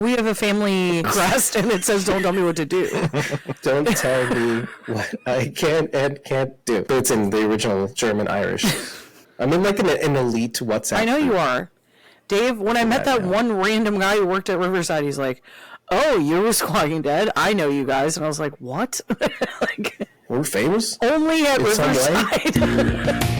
We have a family crest, and it says, "Don't tell me what to do." Don't tell me what I can and can't do. But it's in the original German Irish. I'm in like an elite WhatsApp. I know you are. Dave, when I met that one random guy who worked at Riverside, he's like, "Oh, you were Squawking Dead? I know you guys." And I was like, "What?" Like, we're famous? Only at Riverside.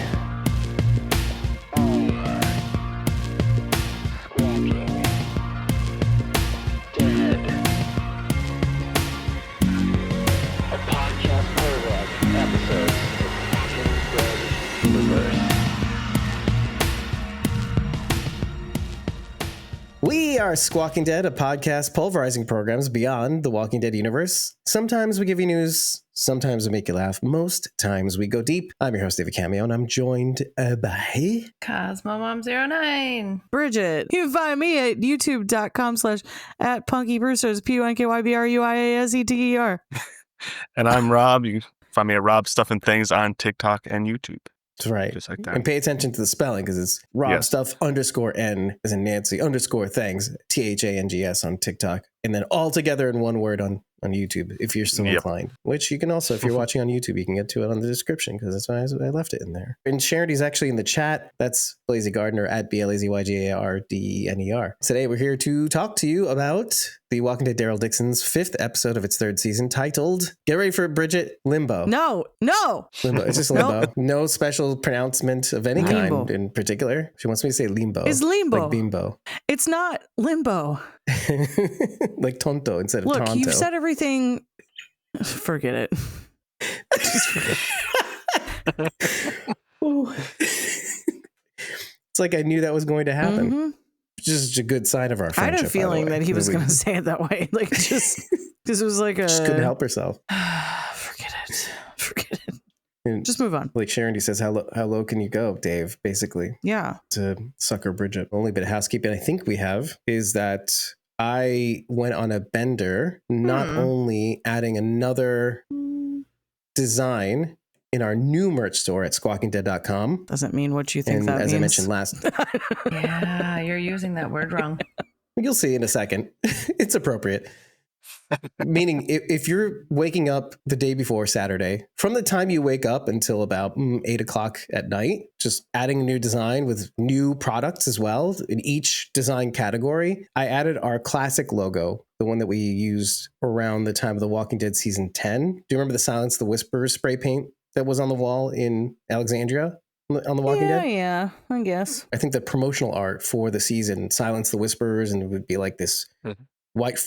We are Squawking Dead, a podcast pulverizing programs beyond the Walking Dead universe. Sometimes we give you news, sometimes we make you laugh, most times we go deep. I'm your host, David Cameo, and I'm joined by... CosmoMom09. Bridget. You can find me at youtube.com/@PunkyBrewsters, PUNKYBRUIASETER. And I'm Rob. You can find me at Rob Stuff and Things on TikTok and YouTube. That's right. Just like that. And pay attention to the spelling because it's Rob Stuff _N as in Nancy _Things, THANGS on TikTok. And then all together in one word on YouTube if you're so inclined. Which you can also, if you're watching on YouTube, you can get to it on the description because that's why I left it in there. And Charity's actually in the chat. That's Blazy Gardner at BLAZYGARDENER. Today we're here to talk to you about The Walking Dead Daryl Dixon's 5th episode of its 3rd season titled, get ready for it, Bridget, Limbo. No. Limbo. It's just Limbo. No special pronouncement of any kind in particular. She wants me to say Limbo. It's Limbo. Like Bimbo. It's not Limbo. Like Tonto instead of Look, Tonto. you've said everything. Forget it. Just forget it. It's like I knew that was going to happen. Mm-hmm. Just a good sign of our friendship. I had a feeling that he was going to say it that way. Like, just because it was like a... Just couldn't help herself. Forget it. And just move on. Like Sharon says, how low can you go, Dave? Basically. Yeah. To sucker Bridget. Only bit of housekeeping I think we have is that I went on a bender, not only adding another design in our new merch store at squawkingdead.com. Doesn't mean what you think and that as means. I mentioned last. Yeah, you're using that word wrong. You'll see in a second. It's appropriate. Meaning if you're waking up the day before Saturday, from the time you wake up until about 8 o'clock at night, just adding a new design with new products as well in each design category. I added our classic logo, the one that we used around the time of The Walking Dead season 10. Do you remember the Silence the Whisperers spray paint that was on the wall in Alexandria on The Walking Dead? Yeah, I guess. I think the promotional art for the season, Silence the Whisperers, and it would be like this white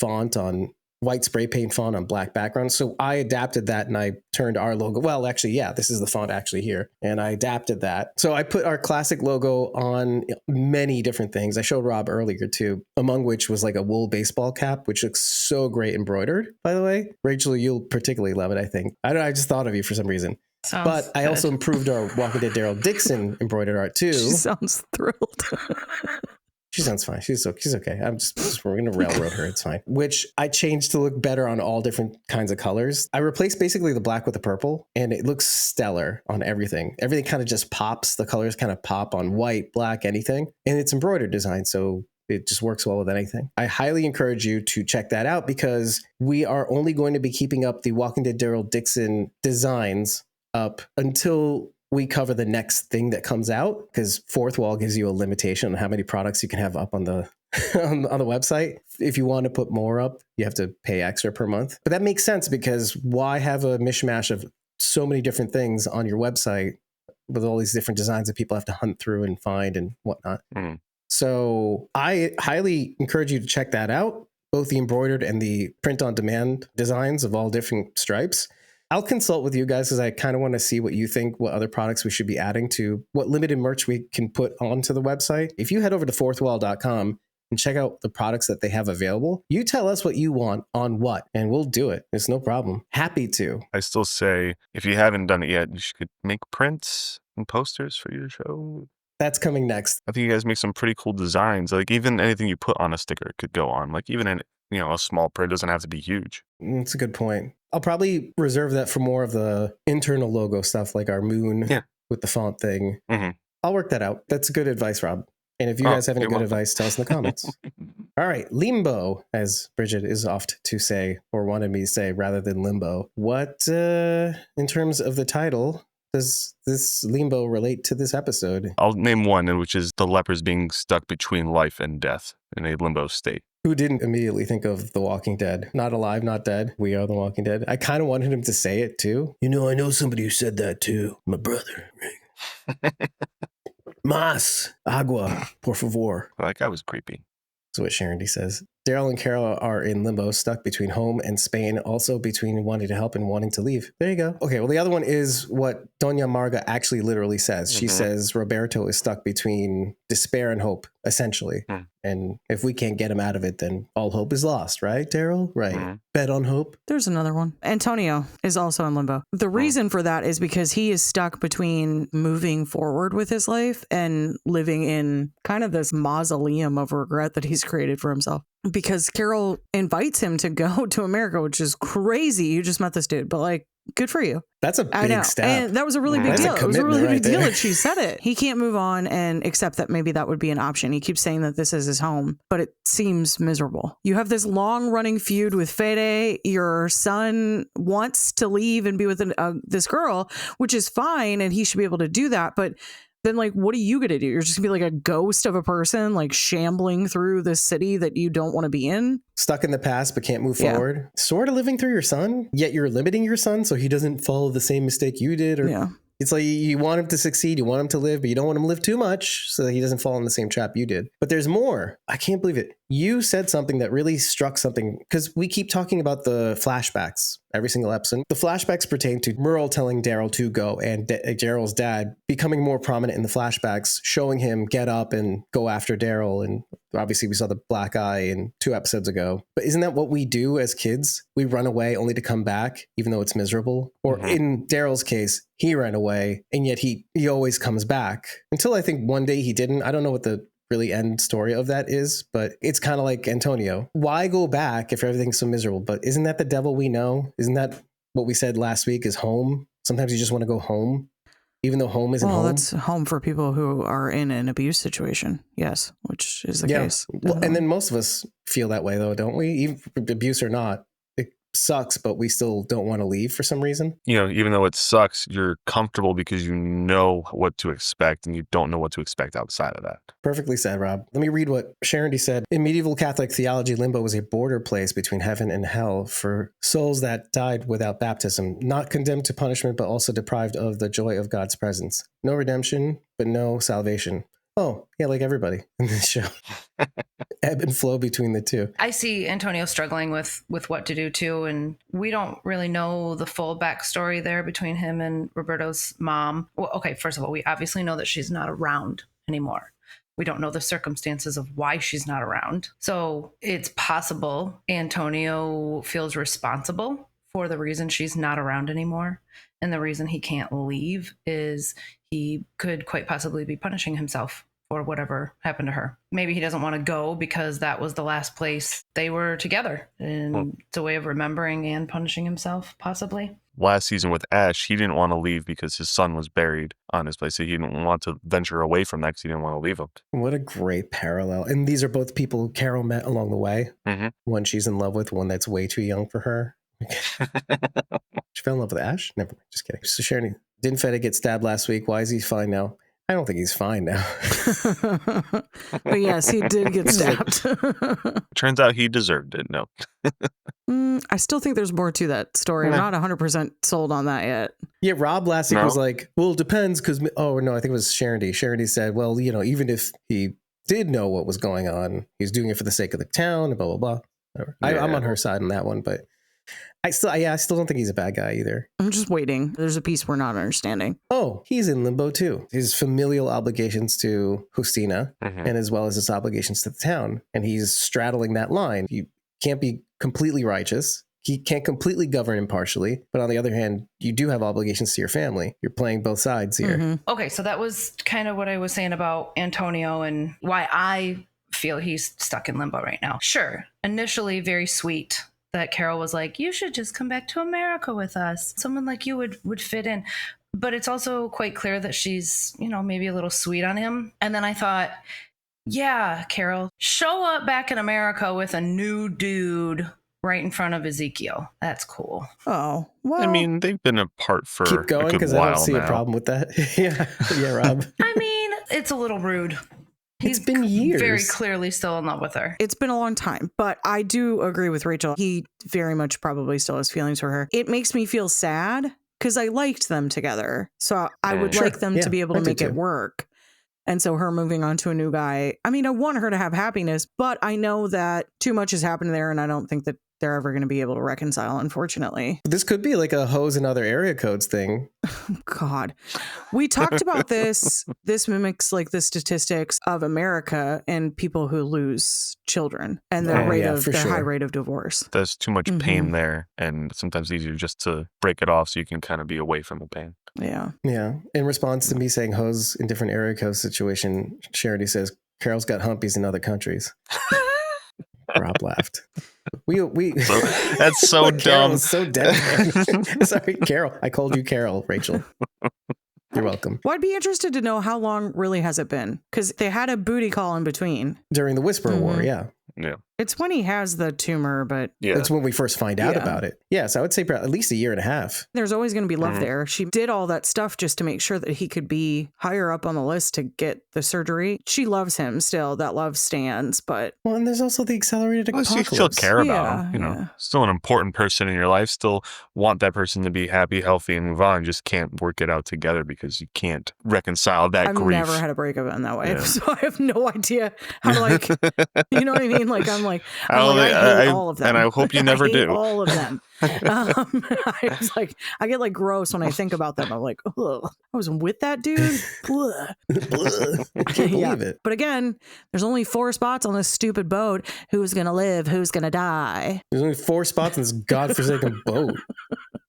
spray paint font on black background. So I adapted that and I turned our logo. Well, actually, yeah, this is the font actually here. And I adapted that. So I put our classic logo on many different things. I showed Rob earlier too, among which was like a wool baseball cap, which looks so great embroidered, by the way. Rachel, you'll particularly love it, I think. I don't know, I just thought of you for some reason. But I also improved our Walking Dead Daryl Dixon embroidered art too. She sounds thrilled. She sounds fine. She's okay. We're going to railroad her. It's fine. Which I changed to look better on all different kinds of colors. I replaced basically the black with the purple and it looks stellar on everything. Everything kind of just pops. The colors kind of pop on white, black, anything. And it's embroidered design. So it just works well with anything. I highly encourage you to check that out because we are only going to be keeping up the Walking Dead Daryl Dixon designs up until we cover the next thing that comes out, because Fourth Wall gives you a limitation on how many products you can have up on the on the website. If you want to put more up, you have to pay extra per month. But that makes sense because why have a mishmash of so many different things on your website with all these different designs that people have to hunt through and find and whatnot? So I highly encourage you to check that out, both the embroidered and the print on demand designs of all different stripes. I'll consult with you guys because I kind of want to see what you think, what other products we should be adding to, what limited merch we can put onto the website. If you head over to fourthwall.com and check out the products that they have available, you tell us what you want on what, and we'll do it. It's no problem. Happy to. I still say, if you haven't done it yet, you should make prints and posters for your show. That's coming next. I think you guys make some pretty cool designs. Like even anything you put on a sticker could go on. Like even in a small print doesn't have to be huge. That's a good point. I'll probably reserve that for more of the internal logo stuff, like our moon with the font thing. I'll work that out. That's good advice, Rob. And if you guys have any you're good welcome. advice, tell us in the comments. All right, Limbo, as Bridget is oft to say, or wanted me to say, rather than Limbo. What, in terms of the title, does this Limbo relate to this episode? I'll name one, which is the lepers being stuck between life and death in a limbo state. Who didn't immediately think of The Walking Dead? Not alive, not dead. We are The Walking Dead. I kind of wanted him to say it too. I know somebody who said that too. My brother. Mas, agua, por favor. That guy was creepy. That's what Sharon D says. Daryl and Carol are in limbo, stuck between home and Spain, also between wanting to help and wanting to leave. There you go. Okay, well, the other one is what Doña Marga actually literally says. She says Roberto is stuck between despair and hope, essentially. And if we can't get him out of it, then all hope is lost, right, Daryl? Right. Bet on hope. There's another one. Antonio is also in limbo. The reason for that is because he is stuck between moving forward with his life and living in kind of this mausoleum of regret that he's created for himself. Because Carol invites him to go to America, which is crazy. You just met this dude, but like, good for you. That's a big step. And that was a really big That's deal. a It was a really commitment big deal right that she said it. He can't move on and accept that maybe that would be an option. He keeps saying that this is his home, but it seems miserable. You have this long running feud with Fede. Your son wants to leave and be with this girl, which is fine. And he should be able to do that. But then like, what are you going to do? You're just gonna be like a ghost of a person, like shambling through this city that you don't want to be in. Stuck in the past, but can't move forward. Sort of living through your son, yet you're limiting your son so he doesn't follow the same mistake you did. Or it's like you want him to succeed, you want him to live, but you don't want him to live too much so that he doesn't fall in the same trap you did. But there's more. I can't believe it. You said something that really struck something, because we keep talking about the flashbacks every single episode. The flashbacks pertain to Merle telling Daryl to go, and Daryl's dad becoming more prominent in the flashbacks, showing him get up and go after Daryl. And obviously we saw the black eye in 2 episodes ago. But isn't that what we do as kids? We run away only to come back, even though it's miserable. Or in Daryl's case, he ran away, and yet he always comes back. Until I think one day he didn't. I don't know what the really end story of that is, but it's kind of like Antonio. Why go back if everything's so miserable? But isn't that the devil we know? Isn't that what we said last week is home? Sometimes you just want to go home, even though home isn't home. Well, that's home for people who are in an abuse situation. Yes, which is the case. Well, and then most of us feel that way, though, don't we? Even abuse or not. Sucks, but we still don't want to leave for some reason. You know, even though it sucks, you're comfortable because you know what to expect, and you don't know what to expect outside of that. Perfectly said, Rob. Let me read what Sharon D said. In medieval Catholic theology, limbo was a border place between heaven and hell for souls that died without baptism, not condemned to punishment, but also deprived of the joy of God's presence. No redemption, but no salvation. Oh, yeah, like everybody in this show. Ebb and flow between the two. I see Antonio struggling with what to do too, and we don't really know the full backstory there between him and Roberto's mom. Well, okay, first of all, we obviously know that she's not around anymore. We don't know the circumstances of why she's not around. So it's possible Antonio feels responsible for the reason she's not around anymore. And the reason he can't leave is he could quite possibly be punishing himself for whatever happened to her. Maybe he doesn't want to go because that was the last place they were together. And it's a way of remembering and punishing himself, possibly. Last season with Ash, he didn't want to leave because his son was buried on his place. So he didn't want to venture away from that because he didn't want to leave him. What a great parallel. And these are both people Carol met along the way. One she's in love with, one that's way too young for her. She fell in love with Ash? Never mind. Just kidding. So Sharon, didn't Fede get stabbed last week? Why is he fine now? I don't think he's fine now. But yes, he did get stabbed. Turns out he deserved it. No. I still think there's more to that story. I'm not 100% sold on that yet. Yeah, Rob last week was like, well, it depends because, oh, no, I think it was Sharon D. Sharon D said, well, you know, even if he did know what was going on, he's doing it for the sake of the town and blah, blah, blah. I'm on her side on that one, but I still don't think he's a bad guy either. I'm just waiting. There's a piece we're not understanding. Oh, he's in limbo too. His familial obligations to Justina and as well as his obligations to the town. And he's straddling that line. You can't be completely righteous. He can't completely govern impartially. But on the other hand, you do have obligations to your family. You're playing both sides here. Okay, so that was kind of what I was saying about Antonio and why I feel he's stuck in limbo right now. Sure, initially very sweet that Carol was like, you should just come back to America with us. Someone like you would fit in. But it's also quite clear that she's, you know, maybe a little sweet on him. And then I thought, Yeah, Carol. Show up back in America with a new dude right in front of Ezekiel. That's cool. Oh, well. I mean, they've been apart for Keep going a good because I don't while see now. a problem with that. yeah, Rob. I mean, it's a little rude. It's been years. Very clearly still in love with her. It's been a long time, but I do agree with Rachel. He very much probably still has feelings for her. It makes me feel sad because I liked them together. So I would Sure. like them to be able to I do make it too. work. And so her moving on to a new guy, I mean, I want her to have happiness, but I know that too much has happened there, and I don't think that they're ever going to be able to reconcile, unfortunately. This could be like a hose and other area codes thing. God. We talked about this. This mimics like the statistics of America and people who lose children and their high rate of divorce. There's too much pain there, and sometimes it's easier just to break it off so you can kind of be away from the pain. Yeah. Yeah. In response to me saying hose in different area codes situation, Charity says, Carol's got humpies in other countries. Rob laughed. That's so Carol dumb. is so dead. Sorry, Carol. I called you Carol, Rachel. You're welcome. Well, I'd be interested to know how long really has it been? Because they had a booty call in between. During the Whisper War, yeah. Yeah. It's when he has the tumor, but Yeah. That's when we first find out Yeah. about it. Yeah, so I would say at least a year and a half. there's always going to be love there. She did all that stuff just to make sure that he could be higher up on the list to get the surgery. She loves him still. That love stands, but Well, and there's also the accelerated Well, apocalypse. you still care about him, you know. Yeah. Still an important person in your life. Still want that person to be happy, healthy, and move on. Just can't work it out together because you can't reconcile that I've grief. never had a breakup in that way. Yeah. So I have no idea how to like, you know what I mean? Like, I hate all of them. And I hope you never I hate do. all of them. I was like, I get like gross when I think about them. I'm like, ugh, I was with that dude. Ugh. I can't Yeah. believe it. But again, there's only 4 spots on this stupid boat. Who's going to live? Who's going to die? There's only 4 spots in this godforsaken boat.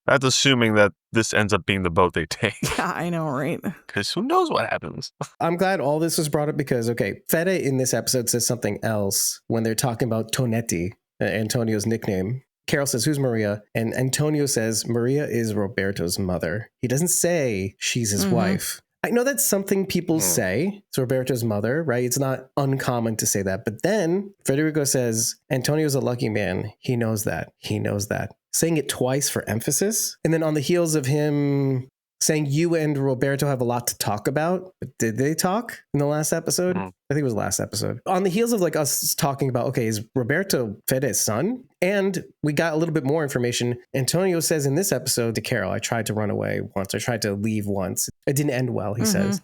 That's assuming that this ends up being the boat they take. Yeah, I know, right? Because who knows what happens? I'm glad all this was brought up because, okay, Fede in this episode says something else when they're talking about Tonetti, Antonio's nickname. Carol says, who's Maria? And Antonio says, Maria is Roberto's mother. He doesn't say she's his wife. I know that's something people say. It's Roberto's mother, right? It's not uncommon to say that. But then Federico says, Antonio's a lucky man. He knows that. He knows that. Saying it twice for emphasis. And then on the heels of him saying you and Roberto have a lot to talk about. But did they talk in the last episode? I think it was last episode. On the heels of like us talking about, okay, is Roberto Fede's son? And we got a little bit more information. Antonio says in this episode to Carol, I tried to run away once. I tried to leave once. It didn't end well, he says.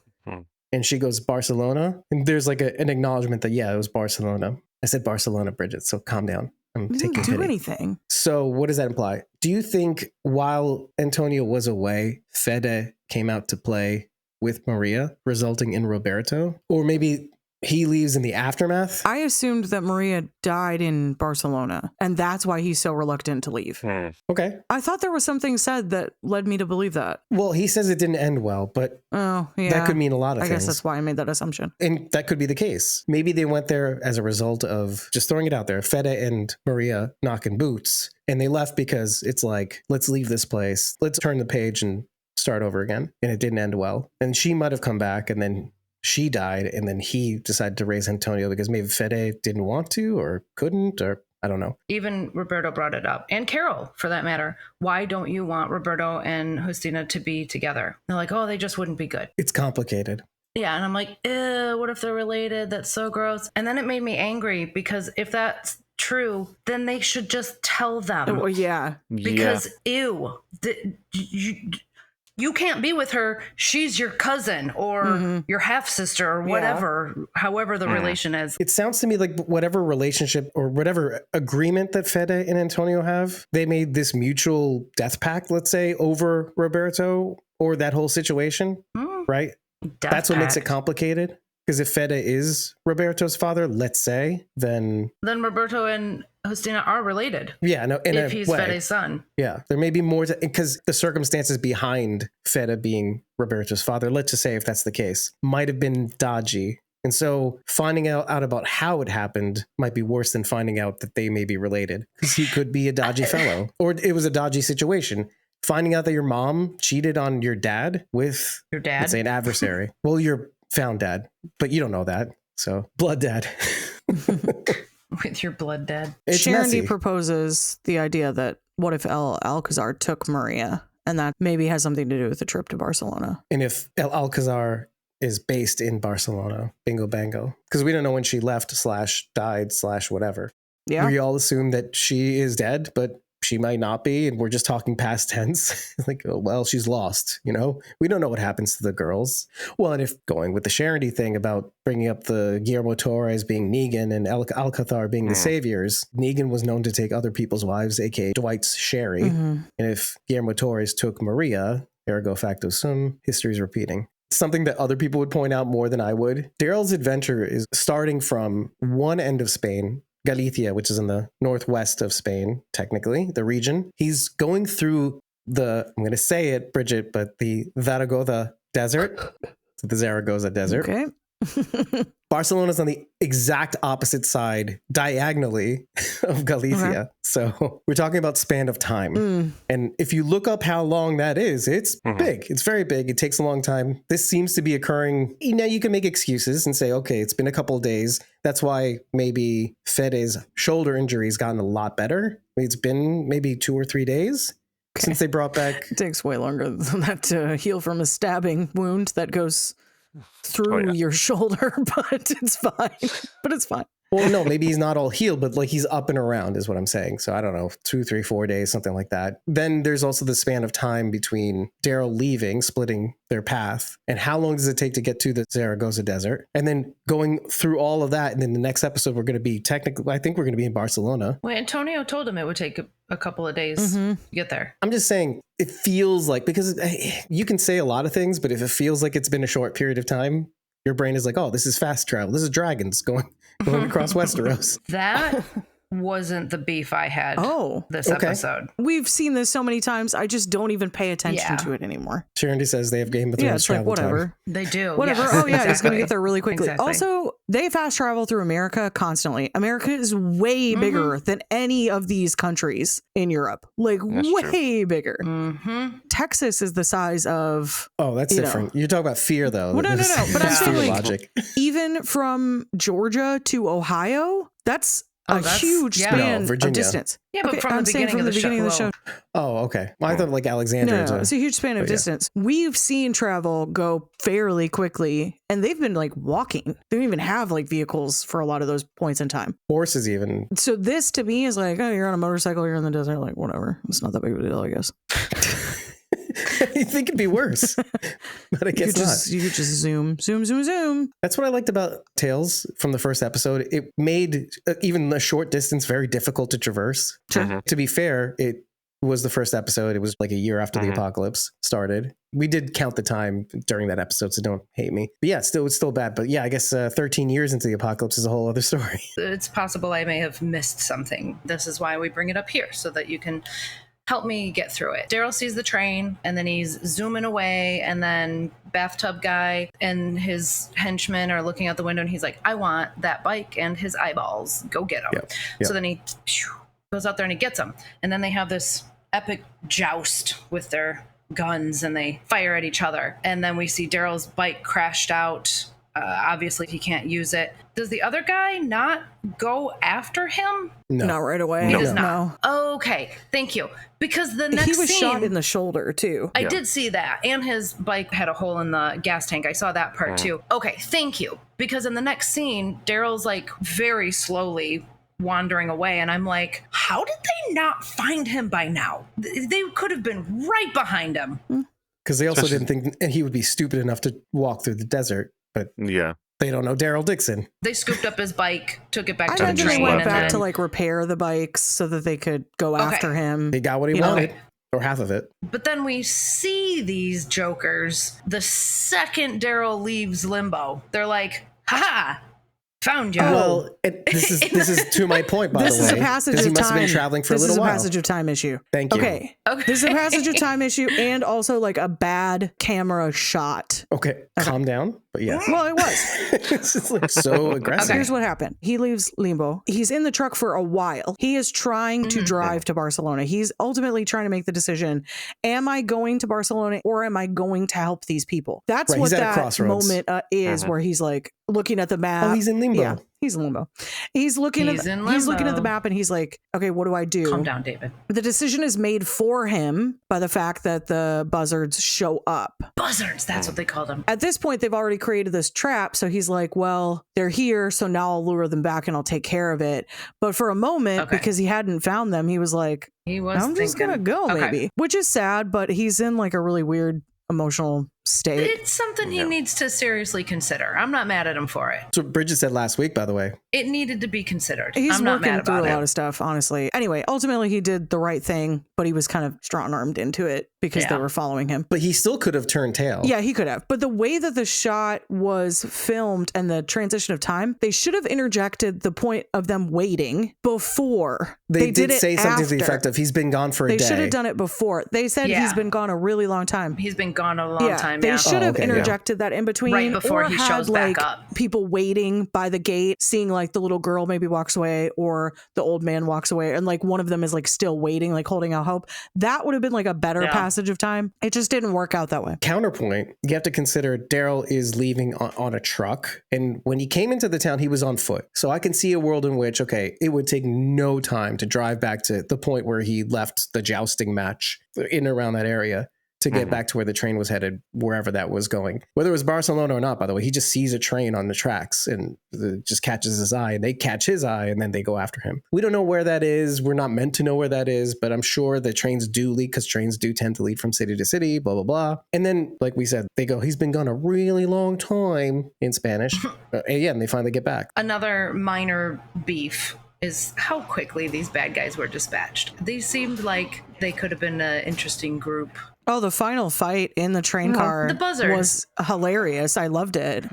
And she goes, Barcelona. And there's like an acknowledgement that, yeah, it was Barcelona. I said Barcelona, Bridget, so calm down. I'm He taking didn't do pity. anything. So what does that imply? Do you think while Antonio was away, Fede came out to play with Maria, resulting in Roberto? Or maybe he leaves in the aftermath? I assumed that Maria died in Barcelona, and that's why he's so reluctant to leave. Okay. I thought there was something said that led me to believe that. Well, he says it didn't end well, but Oh, yeah. that could mean a lot of I things. guess that's why I made that assumption. And that could be the case. Maybe they went there as a result of just throwing it out there, Fede and Maria knocking boots. And they left because it's like, let's leave this place. Let's turn the page and start over again. And it didn't end well. And she might have come back and then she died. And then he decided to raise Antonio because maybe Fede didn't want to or couldn't, or I don't know. Even Roberto brought it up, and Carol, for that matter. Why don't you want Roberto and Justina to be together? They're like, oh, they just wouldn't be good. It's complicated. Yeah, and I'm like, ew, what if they're related? That's so gross. And then it made me angry because if that's true, then they should just tell them. Oh, yeah. Because ew, you can't be with her. She's your cousin or your half sister or whatever, however the relation is. It sounds to me like whatever relationship or whatever agreement that Fede and Antonio have, they made this mutual death pact, let's say, over Roberto or that whole situation, right? That's what makes it complicated. Because if Fede is Roberto's father, let's say, then Roberto and Justina are related. Yeah, no, in if a he's way. Fede's son. Yeah, there may be more to, because the circumstances behind Fede being Roberto's father, let's just say if that's the case, might have been dodgy. And so finding out about how it happened might be worse than finding out that they may be related. Because he could be a dodgy fellow. Or it was a dodgy situation. Finding out that your mom cheated on your dad with, Your dad? let's say, an adversary. Well, your found dad, but you don't know that. So blood dad. With your blood dead. It's Sharondy messy. proposes the idea that what if El Alcazar took Maria, and that maybe has something to do with the trip to Barcelona. And if El Alcazar is based in Barcelona, bingo bango. Because we don't know when she left / died / whatever. Yeah. We all assume that she is dead, but she might not be. And we're just talking past tense. Like, oh, well, she's lost, you know? We don't know what happens to the girls. Well, and if going with the Sharondy thing about bringing up the Guillermo Torres being Negan and Alcazar being the saviors, Negan was known to take other people's wives, aka Dwight's Sherry. And if Guillermo Torres took Maria, ergo facto sum, history's repeating. Something that other people would point out more than I would. Daryl's adventure is starting from one end of Spain, Galicia, which is in the northwest of Spain, technically, the region. He's going through I'm going to say it, Bridget, but the Zaragoza Desert. The Zaragoza Desert. Okay. Barcelona's on the exact opposite side, diagonally, of Galicia. Okay. So we're talking about span of time. And if you look up how long that is, it's big. It's very big. It takes a long time. This seems to be occurring. You know, you can make excuses and say, okay, it's been a couple of days. That's why maybe Fede's shoulder injury has gotten a lot better. It's been maybe 2 or 3 days since they brought back. It takes way longer than that to heal from a stabbing wound that goes through your shoulder, but it's fine. But it's fine. Well, no, maybe he's not all healed, but like he's up and around is what I'm saying. So I don't know, 2, 3, 4 days, something like that. Then there's also the span of time between Daryl leaving, splitting their path, and how long does it take to get to the Zaragoza Desert? And then going through all of that. And then the next episode, we're going to be I think we're going to be in Barcelona. Well, Antonio told him it would take a couple of days to get there. I'm just saying it feels like, because you can say a lot of things, but if it feels like it's been a short period of time, your brain is like, oh, this is fast travel. This is dragons going across Westeros. That wasn't the beef I had this okay. episode. We've seen this so many times, I just don't even pay attention to it anymore. Sharondy says they have Game of Thrones it's like, travel whatever. time. They do. Whatever. Yes, Oh, yeah, he's going to exactly. get there really quickly. Exactly. Also, they fast travel through America constantly. America is way bigger than any of these countries in Europe. Like, That's way bigger. Texas is the size of... Oh, that's different. You're talking about fear, though. Well, no. But I'm saying, fear like, logic. even from Georgia to Ohio, that's a huge span of distance. Yeah, but from the beginning of the show. Oh, okay. Well, I thought like Alexander. No, it's a huge span of distance. We've seen travel go fairly quickly, and they've been like walking. They don't even have like vehicles for a lot of those points in time. Horses even. So this to me is like, oh, you're on a motorcycle, you're in the desert, like whatever. It's not that big of a deal, I guess. You think it'd be worse, but I guess not. You could just zoom. That's what I liked about Tales from the first episode. It made even a short distance very difficult to traverse. To be fair, it was the first episode. It was like a year after the apocalypse started. We did count the time during that episode, so don't hate me. But yeah, it's still bad. But yeah, I guess 13 years into the apocalypse is a whole other story. It's possible I may have missed something. This is why we bring it up here, so that you can help me get through it. Daryl sees the train, and then he's zooming away, and then bathtub guy and his henchmen are looking out the window, and he's like, I want that bike and his eyeballs. Go get them. Yep. So then he goes out there and he gets them. And then they have this epic joust with their guns, and they fire at each other. And then we see Daryl's bike crashed out. Obviously, he can't use it. Does the other guy not go after him? No. Not right away. He does not. Okay, thank you. Because the next he was scene, shot in the shoulder too. I did see that. And his bike had a hole in the gas tank. I saw that part too. Okay, thank you. Because in the next scene, Daryl's like very slowly wandering away, and I'm like, how did they not find him by now? They could have been right behind him. Because they also didn't think he would be stupid enough to walk through the desert. But they don't know Daryl Dixon. They scooped up his bike, took it back to the imagine train. they went and back then, to like repair the bikes so that they could go after him. He got what he wanted, or half of it. But then we see these jokers the second Daryl leaves Limbo. They're like, ha! Found you. Well, this is to my point, by the way. This is a passage of time. He must have been traveling for a little while. This is a passage of time issue. Thank you. Okay. This is a passage of time issue, and also like a bad camera shot. Okay. Calm down. but yes. Well, it was. It's just like so aggressive. So here's what happened. He leaves Limbo. He's in the truck for a while. He is trying to drive to Barcelona. He's ultimately trying to make the decision, am I going to Barcelona or am I going to help these people? That's Right, what he's at a that crossroads. moment is, where he's like looking at the map. Oh, he's in Limbo. Yeah, he's in Limbo. He's looking at the map and he's like, okay, what do I do? Calm down, David. The decision is made for him by the fact that the buzzards show up. Buzzards, that's what they call them. At this point, they've already created this trap. So he's like, well, they're here. So now I'll lure them back and I'll take care of it. But for a moment, because he hadn't found them, he was like, I'm just going to go maybe, which is sad, but he's in like a really weird emotional state. It's something he needs to seriously consider. I'm not mad at him for it. That's what Bridget said last week, by the way. It needed to be considered. He's I'm not working mad through about a it. lot of stuff, honestly. Anyway, ultimately he did the right thing, but he was kind of strong-armed into it because they were following him. But he still could have turned tail. Yeah, he could have. But the way that the shot was filmed and the transition of time, they should have interjected the point of them waiting before. They did it say something to the after. effect of he's been gone for a day. They should have done it before. They said he's been gone a really long time. He's been gone a long time. They should have interjected that in between, right before or he had, shows like, back up. people waiting by the gate, seeing like the little girl maybe walks away or the old man walks away, and like one of them is like still waiting, like holding out hope. That would have been like a better passage of time. It just didn't work out that way. Counterpoint, you have to consider Daryl is leaving on a truck, and when he came into the town, he was on foot. So I can see a world in which, okay, it would take no time to drive back to the point where he left the jousting match in and around that area to get back to where the train was headed, wherever that was going. Whether it was Barcelona or not, by the way, he just sees a train on the tracks and it just catches his eye, and they catch his eye, and then they go after him. We don't know where that is. We're not meant to know where that is, but I'm sure the trains do lead, because trains do tend to lead from city to city, blah, blah, blah. And then, like we said, they go, he's been gone a really long time in Spanish. And they finally get back. Another minor beef is how quickly these bad guys were dispatched. These seemed like they could have been an interesting group. Oh, the final fight in the train car The buzzards. was hilarious. I loved it.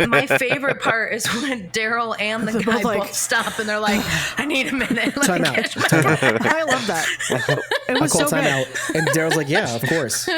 My favorite part is when Daryl and the guy both stop and they're like, I need a minute. Time out. I love that. It was so time good. out. And Daryl's like, yeah, of course.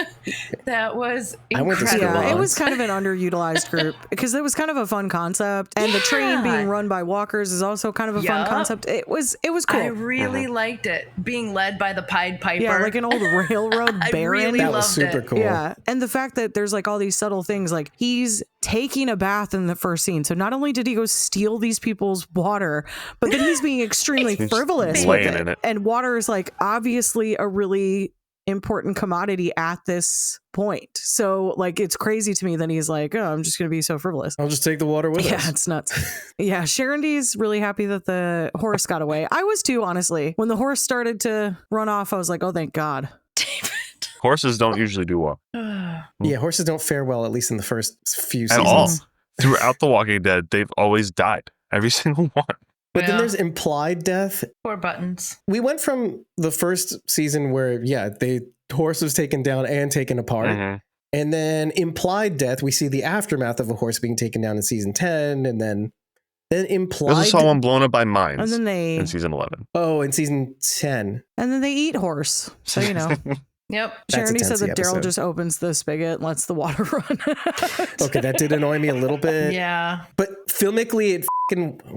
That was I went to incredible. school. Yeah, it was kind of an underutilized group because it was kind of a fun concept, and the train being run by walkers is also kind of a fun concept. It was cool. I really liked it, being led by the Pied Piper. Yeah, like an old railroad baron. That was super cool. Yeah, and the fact that there's like all these subtle things, like he's taking a bath in the first scene. So not only did he go steal these people's water, but then he's being extremely frivolous with it. And water is like obviously a really important commodity at this point. So like it's crazy to me that he's like, oh, I'm just gonna be so frivolous. I'll just take the water with us. Yeah, it's nuts. Yeah, Sharon D's really happy that the horse got away. I was too, honestly. When the horse started to run off, I was like, oh, thank God. Horses don't usually do well. Yeah, horses don't fare well, at least in the first few At seasons. all. Throughout The Walking Dead, they've always died. Every single one. But then there's implied death. Poor Buttons. We went from the first season where, the horse was taken down and taken apart. And then implied death, we see the aftermath of a horse being taken down in season 10. And then implied... There's someone blown up by mines and then in season 11. Oh, in season 10. And then they eat horse. So, you know. Yep. Sharon D said that Daryl episode. just opens the spigot and lets the water run. Okay, that did annoy me a little bit. Yeah. But filmically, it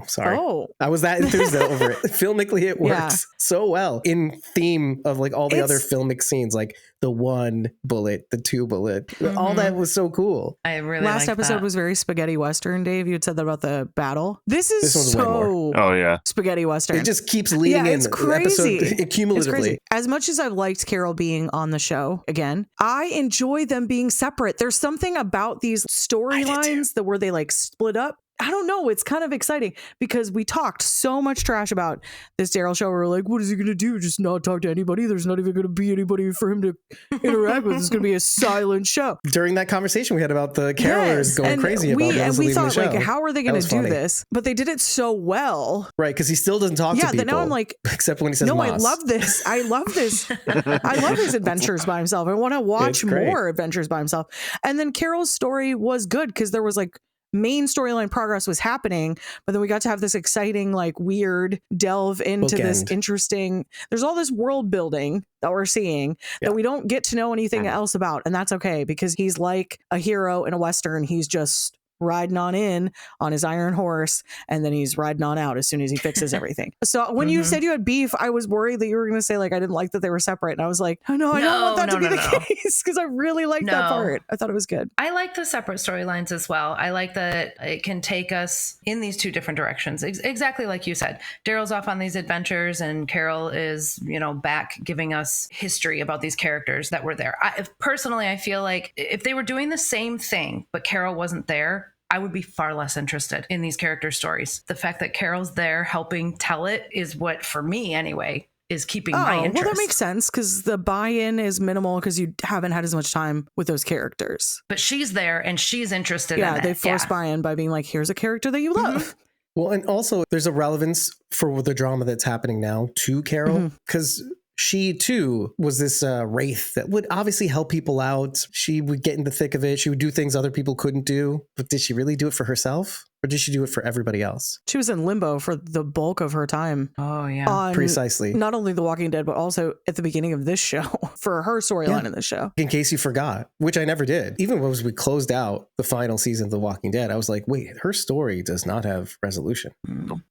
sorry. Oh. I was that enthused over it. Filmically, it works so well in theme of like all the other filmic scenes, like the 1 bullet, the 2 bullet. All that was so cool. I really Last episode was very spaghetti Western, Dave. You had said that about the battle. This is one's way more. so Oh, yeah. spaghetti Western. It just keeps leading in it's the crazy. episode cumulatively. It's crazy. As much as I've liked Carol being on the show again, I enjoy them being separate. There's something about these storylines that where they like split up. I don't know. It's kind of exciting because we talked so much trash about this Daryl show. We're like, what is he going to do? Just not talk to anybody? There's not even going to be anybody for him to interact with. It's going to be a silent show. During that conversation we had about the carolers going crazy about and Leslie we leaving the thought, show. like, how are they going to do funny. this? But they did it so well. Right, because he still doesn't talk to people. Yeah, now I'm like, except when he says no, Moss. I love this. I love this. I love his adventures by himself. I want to watch more adventures by himself. And then Carol's story was good because there was like main storyline progress was happening, but then we got to have this exciting, like weird delve into this interesting, there's all this world building that we're seeing that we don't get to know anything else about. And that's okay because he's like a hero in a Western. He's just riding on in on his iron horse, and then he's riding on out as soon as he fixes everything. So when you said you had beef, I was worried that you were going to say like I didn't like that they were separate, and I was like, oh no, I don't want that to be the case, because I really liked that part. I thought it was good. I like the separate storylines as well. I like that it can take us in these two different directions. Exactly like you said. Daryl's off on these adventures, and Carol is, back giving us history about these characters that were there. Personally, I feel like if they were doing the same thing, but Carol wasn't there, I would be far less interested in these character stories. The fact that Carol's there helping tell it is what, for me anyway, is keeping my interest. Well, that makes sense, because the buy-in is minimal because you haven't had as much time with those characters. But she's there and she's interested in it. Yeah, they force buy-in by being like, here's a character that you love. Well, and also there's a relevance for the drama that's happening now to Carol, because she too was this wraith that would obviously help people out. She would get in the thick of it. She would do things other people couldn't do. But did she really do it for herself? Or did she do it for everybody else? She was in limbo for the bulk of her time. Oh, yeah. Precisely. Not only The Walking Dead, but also at the beginning of this show for her storyline in this show. In case you forgot, which I never did. Even as we closed out the final season of The Walking Dead, I was like, wait, her story does not have resolution.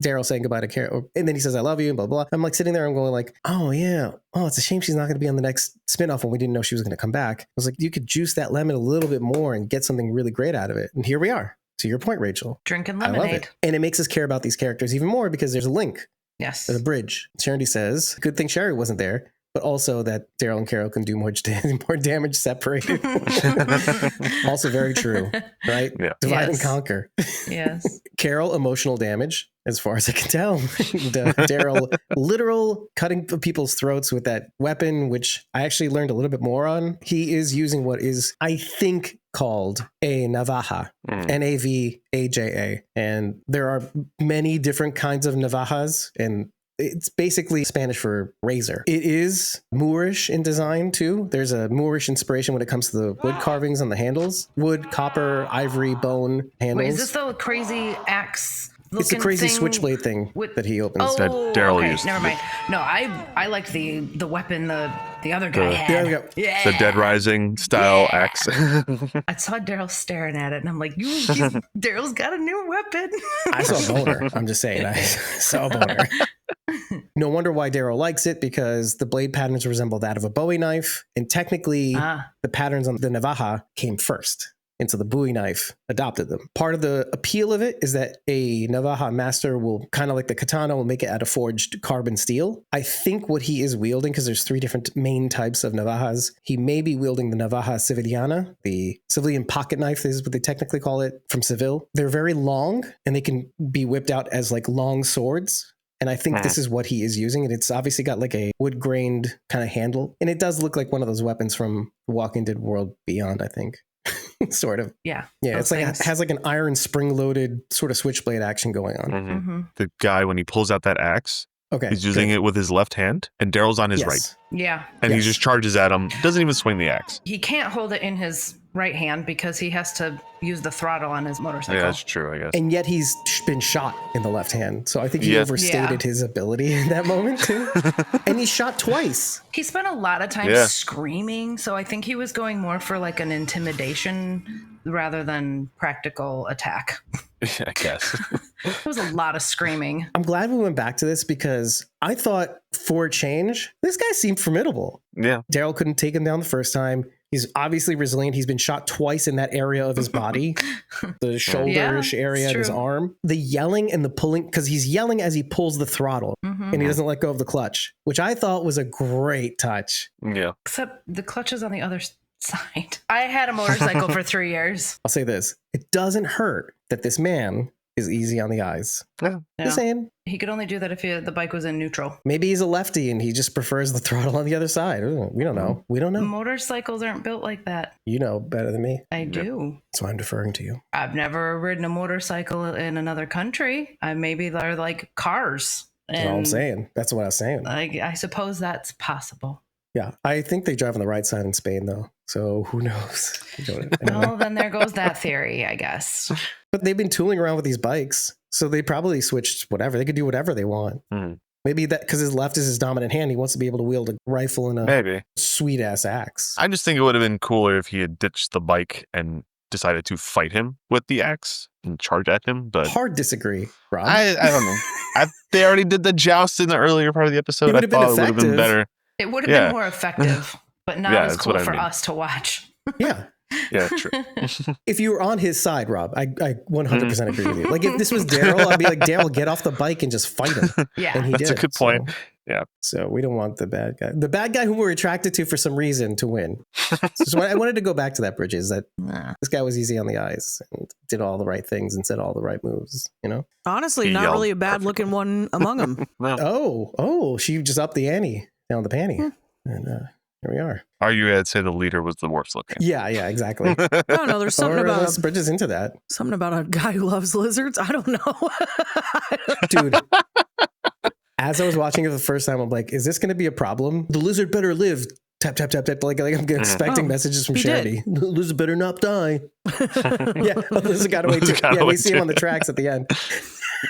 Daryl saying goodbye to Carol, and then he says, I love you, and blah, blah. I'm like sitting there, I'm going like, oh, yeah. Oh, it's a shame she's not going to be on the next spinoff when we didn't know she was going to come back. I was like, you could juice that lemon a little bit more and get something really great out of it. And here we are. To your point, Rachel. Drinking lemonade. I love it. And it makes us care about these characters even more because there's a link. Yes. There's a bridge. Charity says, good thing Sherry wasn't there, but also that Daryl and Carol can do more damage separated. Also very true, right? Yeah. Divide and conquer. Yes. Carol, emotional damage, as far as I can tell. Daryl, literal cutting people's throats with that weapon, which I actually learned a little bit more on. He is using what is, I think, called a navaja, Navaja. And there are many different kinds of navajas, and it's basically Spanish for razor. It is Moorish in design too. There's a Moorish inspiration when it comes to the wood carvings on the handles. Wood, copper, ivory, bone handles. Wait, is this the crazy axe? It's a crazy switchblade thing that he opens. That Daryl used. Never mind. No, I liked the weapon the other guy had. Yeah. The Dead Rising style axe. I saw Daryl staring at it, and I'm like, Daryl's got a new weapon. I saw a boner. I'm just saying. I saw a boner. No wonder why Daryl likes it, because the blade patterns resemble that of a Bowie knife. And technically, the patterns on the Navaja came first. And so the Bowie knife adopted them. Part of the appeal of it is that a Navaja master will, kind of like the katana, will make it out of forged carbon steel. I think what he is wielding, because there's 3 different main types of Navajas, he may be wielding the Navaja civiliana, the civilian pocket knife is what they technically call it from Seville. They're very long, and they can be whipped out as like long swords. And I think this is what he is using. And it's obviously got like a wood grained kind of handle. And it does look like one of those weapons from Walking Dead World Beyond, I think. Sort of. Yeah. Yeah. It's like, it has like an iron spring loaded sort of switchblade action going on. The guy, when he pulls out that axe, he's using it with his left hand, and Daryl's on his right. Yeah. And he just charges at him, doesn't even swing the axe. He can't hold it in his right hand because he has to use the throttle on his motorcycle. Yeah, that's true, I guess. And yet he's been shot in the left hand. So I think he overstated his ability in that moment too. And he's shot twice. He spent a lot of time screaming. So I think he was going more for like an intimidation rather than practical attack. I guess. There was a lot of screaming. I'm glad we went back to this, because I thought for a change, this guy seemed formidable. Yeah. Daryl couldn't take him down the first time. He's obviously resilient. He's been shot twice in that area of his body, the shoulder-ish area of his arm. The yelling and the pulling, because he's yelling as he pulls the throttle and he doesn't let go of the clutch, which I thought was a great touch. Yeah. Except the clutch is on the other side. I had a motorcycle for 3 years. I'll say this. It doesn't hurt that this man is easy on the eyes. Yeah. Just saying. He could only do that if the bike was in neutral. Maybe he's a lefty and he just prefers the throttle on the other side. We don't know. We don't know. Motorcycles aren't built like that. You know better than me. I do. That's why I'm deferring to you. I've never ridden a motorcycle in another country. Maybe they're like cars. That's all I'm saying. That's what I was saying. I suppose that's possible. Yeah. I think they drive on the right side in Spain, though. So who knows? Well, then there goes that theory, I guess. But they've been tooling around with these bikes. So they probably switched whatever. They could do whatever they want. Maybe that because his left is his dominant hand. He wants to be able to wield a rifle and a sweet ass axe. I just think it would have been cooler if he had ditched the bike and decided to fight him with the axe and charge at him. But Hard disagree, Rob. I don't know. They already did the joust in the earlier part of the episode. It would have been it would have been effective. better. It would have been more effective, but not as that's cool what I for mean. us to watch. Yeah. Yeah, true. If you were on his side, Rob, I 100% agree with you. Like if this was Daryl, I'd be like, Daryl, get off the bike and just fight him. Yeah. And he That's did. a good point. Yeah. So we don't want the bad guy. The bad guy who we're attracted to for some reason to win. So I wanted to go back to that, Bridges, that this guy was easy on the eyes and did all the right things and said all the right moves, you know? Honestly, He not yelled really a bad looking one among them. Oh, she just upped the ante down the panty. And here we are. I'd say the leader was the worst looking. Yeah, exactly. I don't know. There's something about Bridges into that. something about a guy who loves lizards. I don't know. Dude. As I was watching it the first time, I'm like, is this going to be a problem? The lizard better live. Tap, tap, tap, tap. Like I'm expecting messages from Charity. The lizard better not die. Yeah, the lizard got away too. Yeah, we see him on the tracks at the end.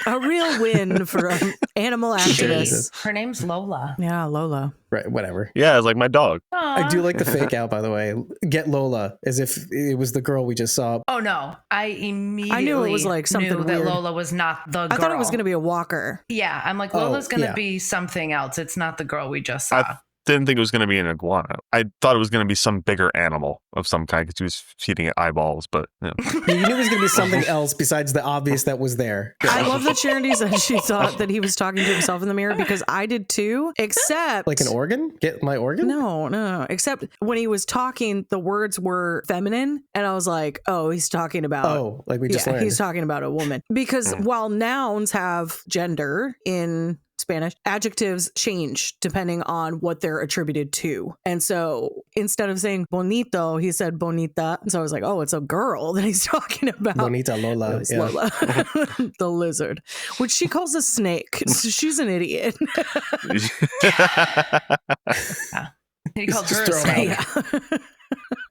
A real win for animal activists. Her name's Lola. Yeah, Lola. Right, whatever. Yeah, it's like my dog. I do like the fake out, by the way. Get Lola as if it was the girl we just saw. Oh no! I immediately knew it was like something knew that weird. Lola was not the girl. I thought it was going to be a walker. Yeah, I'm like Lola's going to yeah. be something else. It's not the girl we just saw. Didn't think it was going to be an iguana. I thought it was going to be some bigger animal of some kind because he was feeding it eyeballs. But You knew it was going to be something else besides the obvious that was there. I love that Charity said she thought that he was talking to himself in the mirror because I did too, except... Like an organ? Get my organ? No. Except when he was talking, the words were feminine. And I was like, oh, he's talking about... Oh, like we just learned. He's talking about a woman. Because while nouns have gender in Spanish, adjectives change depending on what they're attributed to. And so instead of saying bonito, he said bonita. And so I was like, oh, it's a girl that he's talking about. Bonita Lola. It was Yeah. Lola. The lizard, which she calls a snake. So she's an idiot. He called Just her a throw him snake. out. Yeah.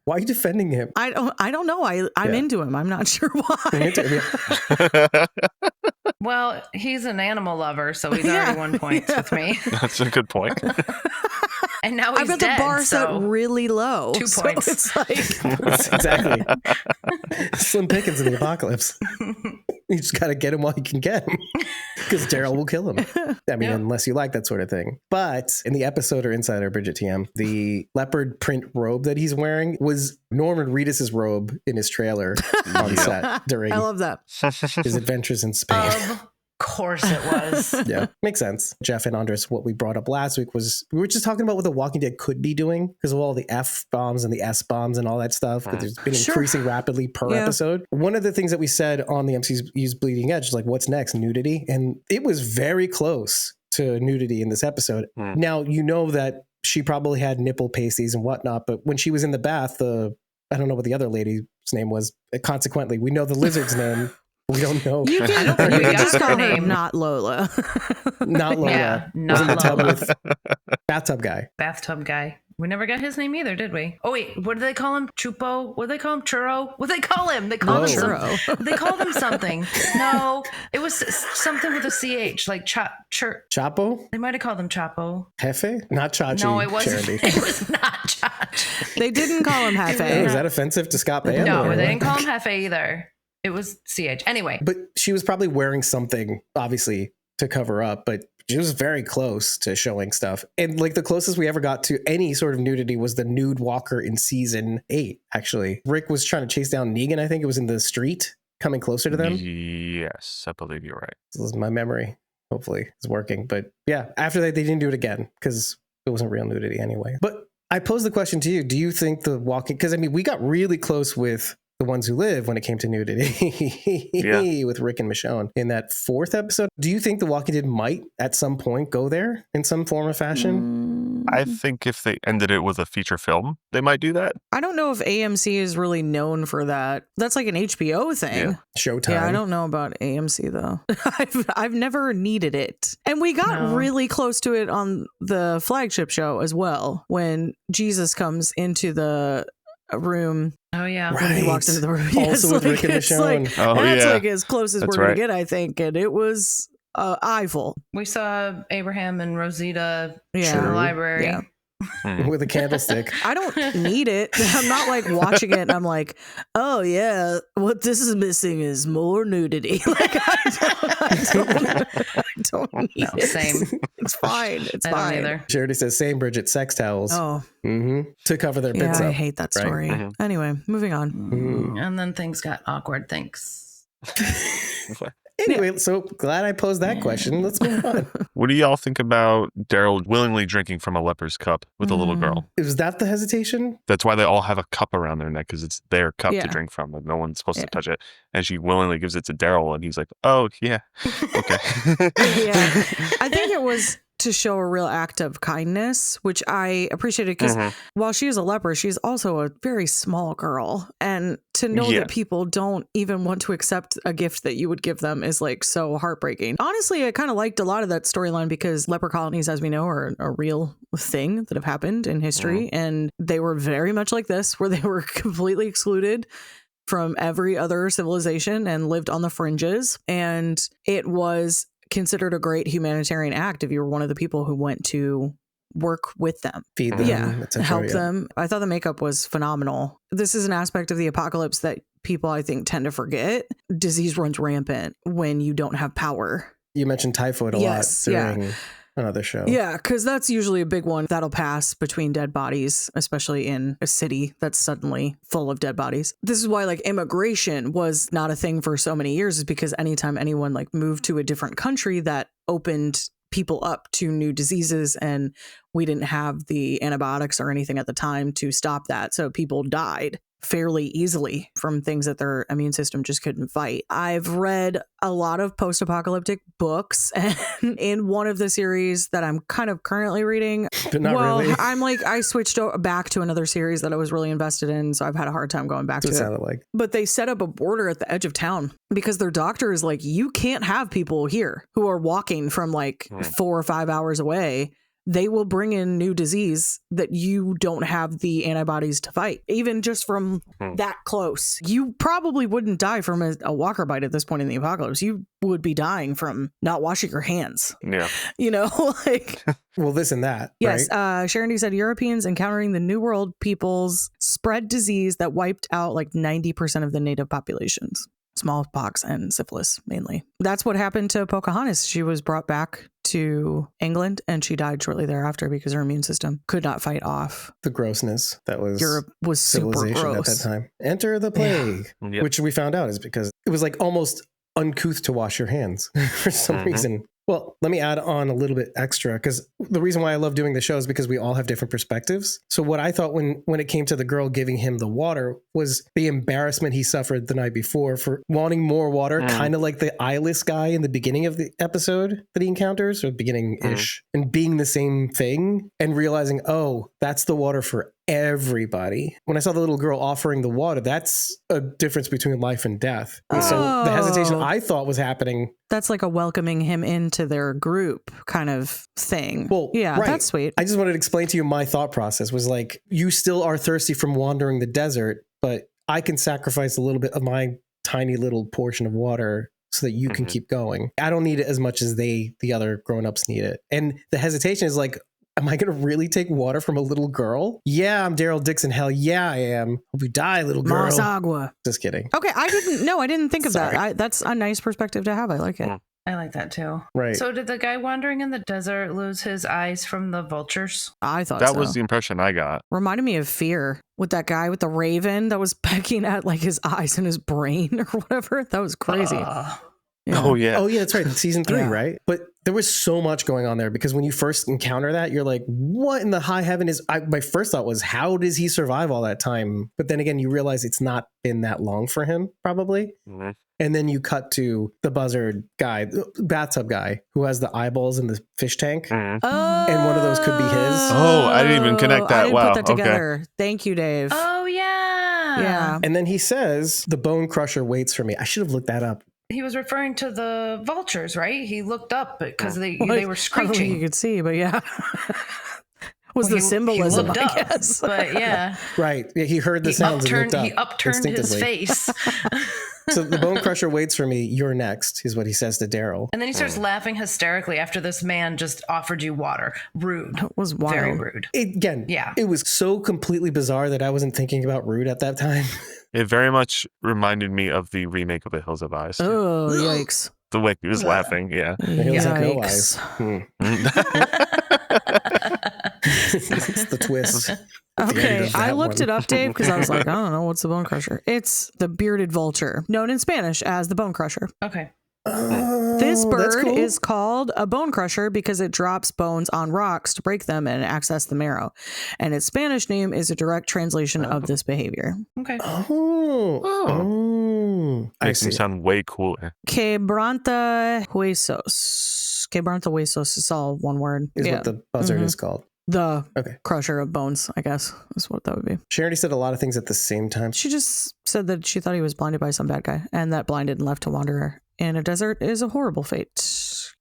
Why are you defending him? I don't know. I'm into him. I'm not sure why. Well, he's an animal lover, so he's already 1 point with me. that's a good point. And now I've he's got dead, the bar so set really low. 2 So points. it's like Exactly. Slim pickings in the apocalypse. You just got to get him while you can get him because Daryl will kill him. I mean, unless you like that sort of thing. But in the episode or Insider Bridget TM, the leopard print robe that he's wearing was Norman Reedus's robe in his trailer on set during I love that. his adventures in Spain. of course it was. Yeah, makes sense. Jeff and Andres, what we brought up last week was we were just talking about what The Walking Dead could be doing because of all the F bombs and the S bombs and all that stuff. Because there's been increasing rapidly per episode. One of the things that we said on the MCU's Bleeding Edge is like, what's next? Nudity. And it was very close to nudity in this episode. Now, you know that she probably had nipple pasties and whatnot, but when she was in the bath, I don't know what the other lady's name was. Consequently, we know the lizard's name. We don't know. You can, I don't think we got just her call her name. not Lola. Not Lola. Yeah, Was in the not tub Lola. with bathtub guy. Bathtub guy. We never got his name either, did we? Oh wait, what do they call him? Chupo? What do they call him? Churro? What do they call him? They called him Churro. They called him something. No, it was something with a CH, like Chapo? They might have called him Chapo. Jefe? Not Chachi. No, it wasn't. Charity. It was not Chachi. They didn't call him Oh, Hefe. is that offensive to Scott Baio? No, or they what? didn't call him Hefe either. It was CH. Anyway, But she was probably wearing something, obviously, to cover up, but she was very close to showing stuff. And like the closest we ever got to any sort of nudity was the nude walker in season 8, actually. Rick was trying to chase down Negan, I think it was in the street, coming closer to them. Yes, I believe you're right. This is my memory. Hopefully it's working. But yeah, after that, they didn't do it again because it wasn't real nudity anyway. But I pose the question to you. Do you think the walking, because I mean, we got really close with The Ones Who Live when it came to nudity with Rick and Michonne in that 4th episode. Do you think The Walking Dead might at some point go there in some form or fashion? I think if they ended it with a feature film, they might do that. I don't know if AMC is really known for that. That's like an HBO thing. Yeah. Showtime. Yeah, I don't know about AMC though. I've never needed it. And we got really close to it on the flagship show as well when Jesus comes into the room. oh yeah. Right. He walks into the room. Also with Rick and it's Michonne. That's yeah. like as close as That's we're right. gonna get, I think. And it was eyeful. We saw Abraham and Rosita Yeah. in the library. Yeah. with a candlestick. I don't need it. I'm not like watching it and I'm like, oh yeah, what this is missing is more nudity. Like I don't need it. Same. It's fine. It's I don't fine. either. She already says, same Bridget, sex towels. Oh, To cover their yeah, bits I up. hate that right? story. Anyway, moving on. And then things got awkward. Thanks. Anyway, so glad I posed that question. Let's move on. What do y'all think about Daryl willingly drinking from a leper's cup with a little girl? Was that the hesitation? That's why they all have a cup around their neck, because it's their cup Yeah. to drink from. Like, no one's supposed to touch it. And she willingly gives it to Daryl, and he's like, oh, yeah, okay. Yeah, I think it was to show a real act of kindness, which I appreciated because while she is a leper, she's also a very small girl. And to know Yeah. that people don't even want to accept a gift that you would give them is like so heartbreaking. Honestly, I kind of liked a lot of that storyline because leper colonies, as we know, are a real thing that have happened in history. And they were very much like this, where they were completely excluded from every other civilization and lived on the fringes. And it was considered a great humanitarian act if you were one of the people who went to work with them. Feed them. Yeah, etc., help yeah. them. I thought the makeup was phenomenal. This is an aspect of the apocalypse that people, I think, tend to forget. Disease runs rampant when you don't have power. You mentioned typhoid a Yes, lot yeah. during another show. Yeah, because that's usually a big one that'll pass between dead bodies, especially in a city that's suddenly full of dead bodies. This is why like immigration was not a thing for so many years, is because anytime anyone like moved to a different country, that opened people up to new diseases, and we didn't have the antibiotics or anything at the time to stop that. So people died fairly easily from things that their immune system just couldn't fight. I've read a lot of post-apocalyptic books, and in one of the series that I'm kind of currently reading, But not really. I'm like, I switched back to another series that I was really invested in, so I've had a hard time going back That's to what it it. sounded like. But they set up a border at the edge of town because their doctor is like, you can't have people here who are walking from like 4 or 5 hours away. They will bring in new disease that you don't have the antibodies to fight, even just from that close. You probably wouldn't die from a walker bite at this point in the apocalypse. You would be dying from not washing your hands. Yeah. You know, like, Well, this and that. yes. Right? Sharon D said Europeans encountering the New World peoples spread disease that wiped out like 90% of the native populations. Smallpox and syphilis, mainly. That's what happened to Pocahontas. She was brought back to England and she died shortly thereafter because her immune system could not fight off. The grossness that was Europe was super civilization at that gross. time. Enter the plague, Yep. which we found out is because it was like almost uncouth to wash your hands for some reason. Well, let me add on a little bit extra, because the reason why I love doing the show is because we all have different perspectives. So what I thought when it came to the girl giving him the water was the embarrassment he suffered the night before for wanting more water, kind of like the eyeless guy in the beginning of the episode that he encounters, or beginning-ish, and being the same thing and realizing, oh, that's the water for everybody. When I saw the little girl offering the water, that's a difference between life and death. And so the hesitation I thought was happening. That's like a welcoming him into their group kind of thing. Well, yeah, right. that's sweet. I just wanted to explain to you my thought process was like, you still are thirsty from wandering the desert, but I can sacrifice a little bit of my tiny little portion of water so that you can keep going. I don't need it as much as the other grown-ups need it. And the hesitation is like, am I going to really take water from a little girl? Yeah, I'm Daryl Dixon. Hell yeah, I am. Hope you die, little girl. Mas agua. Just kidding. Okay, I didn't think of Sorry. that. That's a nice perspective to have. I like it. I like that too. Right. So did the guy wandering in the desert lose his eyes from the vultures? I thought That so. was the impression I got. Reminded me of Fear with that guy with the raven that was pecking at like his eyes and his brain or whatever. That was crazy. Yeah. Oh, yeah. Oh, yeah, that's right. Season 3, Yeah. right? But there was so much going on there because when you first encounter that, you're like, what in the high heaven is... my first thought was, how does he survive all that time? But then again, you realize it's not been that long for him, probably. And then you cut to the buzzard guy, the bathtub guy, who has the eyeballs in the fish tank. Oh, And one of those could be his. Oh, I didn't even connect that. I didn't Wow, put that okay. together. Thank you, Dave. Oh, yeah. Yeah. And then he says, the bone crusher waits for me. I should have looked that up. He was referring to the vultures, right? He looked up because they were I don't think screeching. you could see, but yeah. Was Well, the symbolism, he looked I up, guess. But yeah. Right. Yeah, he heard the sounds and looked up He upturned his instinctively. face. So the Bone Crusher waits for me. You're next, is what he says to Daryl. And then he starts laughing hysterically after this man just offered you water. Rude. It was wild. Very rude. It was so completely bizarre that I wasn't thinking about rude at that time. It very much reminded me of the remake of The Hills Of Eyes. Oh, yikes. The way he was laughing, yeah. It was like no Yikes. It's the twist. Okay, I looked it up, Dave, because I was like, I don't know, what's the Bone Crusher? It's the bearded vulture, known in Spanish as the Bone Crusher. Okay. This That's bird cool. is called a bone crusher because it drops bones on rocks to break them and access the marrow. And its Spanish name is a direct translation of this behavior. Okay. I Makes him see. sound way cooler. Quebranta huesos. Quebranta huesos is all one word. Is what the buzzard is called. The Okay. crusher of bones, I guess, is what that would be. She already said a lot of things at the same time. She just said that she thought he was blinded by some bad guy, and that blinded and left to wander in a desert is a horrible fate.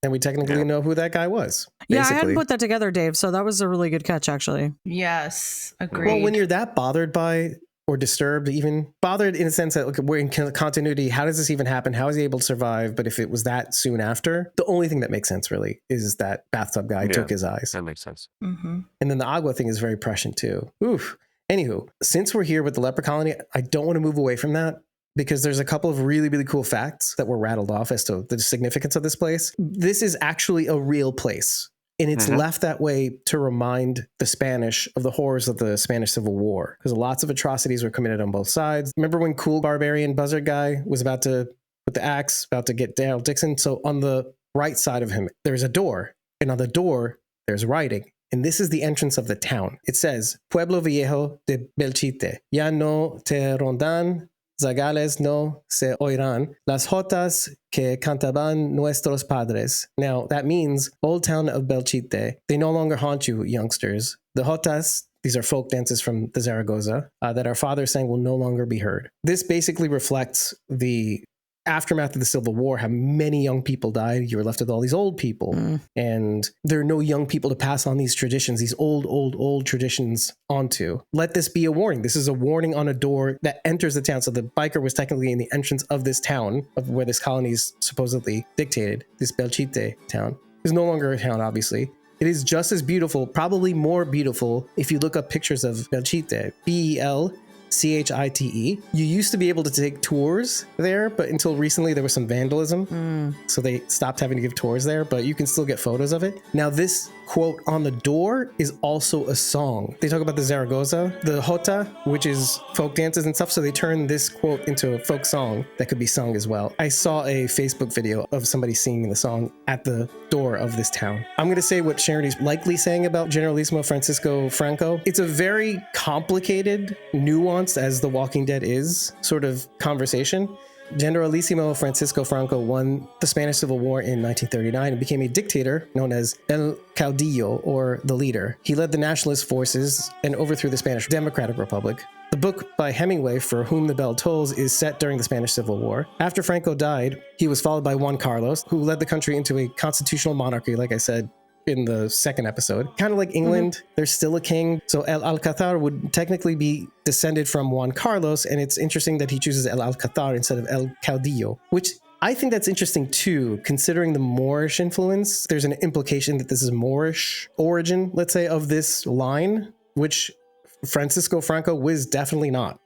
And we technically know who that guy was. Yeah, I basically. hadn't put that together, Dave, so that was a really good catch, actually. Yes. Agreed. Well, when you're that bothered by or disturbed, even bothered in a sense that, okay, we're in continuity. How does this even happen? How is he able to survive? But if it was that soon after, the only thing that makes sense really is that bathtub guy took his eyes. That makes sense. Mm-hmm. And then the agua thing is very prescient too. Oof. Anywho, since we're here with the leper colony, I don't want to move away from that because there's a couple of really, really cool facts that were rattled off as to the significance of this place. This is actually a real place. And it's left that way to remind the Spanish of the horrors of the Spanish Civil War, because lots of atrocities were committed on both sides. Remember when cool barbarian buzzard guy was about to, with the axe, about to get Daryl Dixon? So on the right side of him, there's a door. And on the door, there's writing. And this is the entrance of the town. It says, Pueblo Viejo de Belchite, ya no te rondan, zagales no se oirán, las jotas que cantaban nuestros padres. Now, that means Old Town of Belchite, they no longer haunt you, youngsters. The jotas, these are folk dances from the Zaragoza, that our fathers sang will no longer be heard. This basically reflects the aftermath of the Civil War, how many young people died. You were left with all these old people. And there are no young people to pass on these traditions, these old traditions onto. Let this be a warning. This is a warning on a door that enters the town. So the biker was technically in the entrance of this town, of where this colony is supposedly dictated, this Belchite town. It's no longer a town, obviously. It is just as beautiful, probably more beautiful, if you look up pictures of Belchite, Belchite. You used to be able to take tours there, but until recently there was some vandalism. So they stopped having to give tours there, but you can still get photos of it. Now this quote on the door is also a song. They talk about the Zaragoza, the Jota, which is folk dances and stuff. So they turned this quote into a folk song that could be sung as well. I saw a Facebook video of somebody singing the song at the door of this town. I'm going to say what Charity's likely saying about Generalissimo Francisco Franco. It's a very complicated, nuanced, as The Walking Dead is, sort of conversation. Generalissimo Francisco Franco won the Spanish Civil War in 1939 and became a dictator known as El Caudillo, or the leader. He led the nationalist forces and overthrew the Spanish Democratic Republic. The book by Hemingway, For Whom the Bell Tolls, is set during the Spanish Civil War. After Franco died, he was followed by Juan Carlos, who led the country into a constitutional monarchy, like I said in the second episode. Kind of like England, there's still a king. So El Alcázar would technically be descended from Juan Carlos, and it's interesting that he chooses El Alcázar instead of El Caudillo, which I think that's interesting too, considering the Moorish influence. There's an implication that this is Moorish origin, let's say, of this line, which Francisco Franco was definitely not.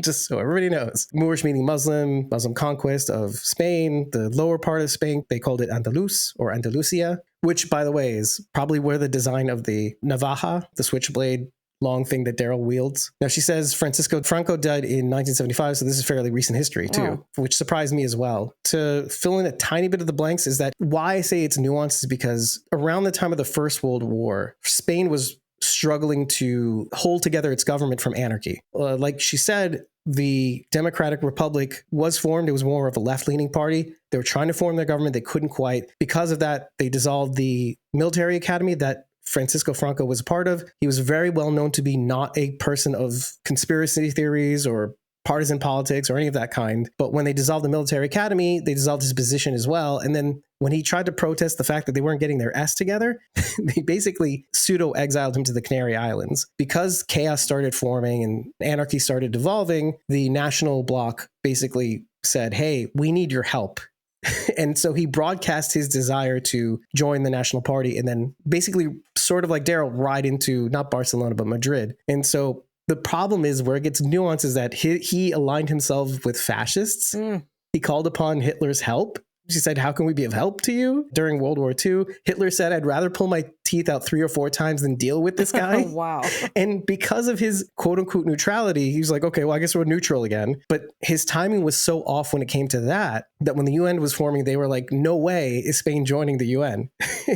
Just so everybody knows. Moorish meaning Muslim conquest of Spain. The lower part of Spain, they called it Andalus or Andalusia, which, by the way, is probably where the design of the navaja, the switchblade long thing that Daryl wields. Now, she says Francisco Franco died in 1975, so this is fairly recent history too, which surprised me as well. To fill in a tiny bit of the blanks is that why I say it's nuanced is because around the time of the First World War, Spain was struggling to hold together its government from anarchy. Like she said, the Democratic Republic was formed. It was more of a left-leaning party. They were trying to form their government. They couldn't quite. Because of that, they dissolved the military academy that Francisco Franco was a part of. He was very well known to be not a person of conspiracy theories or partisan politics or any of that kind. But when they dissolved the military academy, they dissolved his position as well. And then when he tried to protest the fact that they weren't getting their S together, they basically pseudo-exiled him to the Canary Islands. Because chaos started forming and anarchy started devolving, the national bloc basically said, hey, we need your help. And so he broadcast his desire to join the National Party and then basically sort of like Daryl ride into not Barcelona, but Madrid. And so the problem is where it gets nuanced is that he aligned himself with fascists. He called upon Hitler's help. She said, how can we be of help to you? During World War II, Hitler said, I'd rather pull my teeth out 3 or 4 times than deal with this guy. Wow. And because of his quote unquote neutrality, he's like, okay, well, I guess we're neutral again. But his timing was so off when it came to that when the UN was forming, they were like, no way is Spain joining the UN.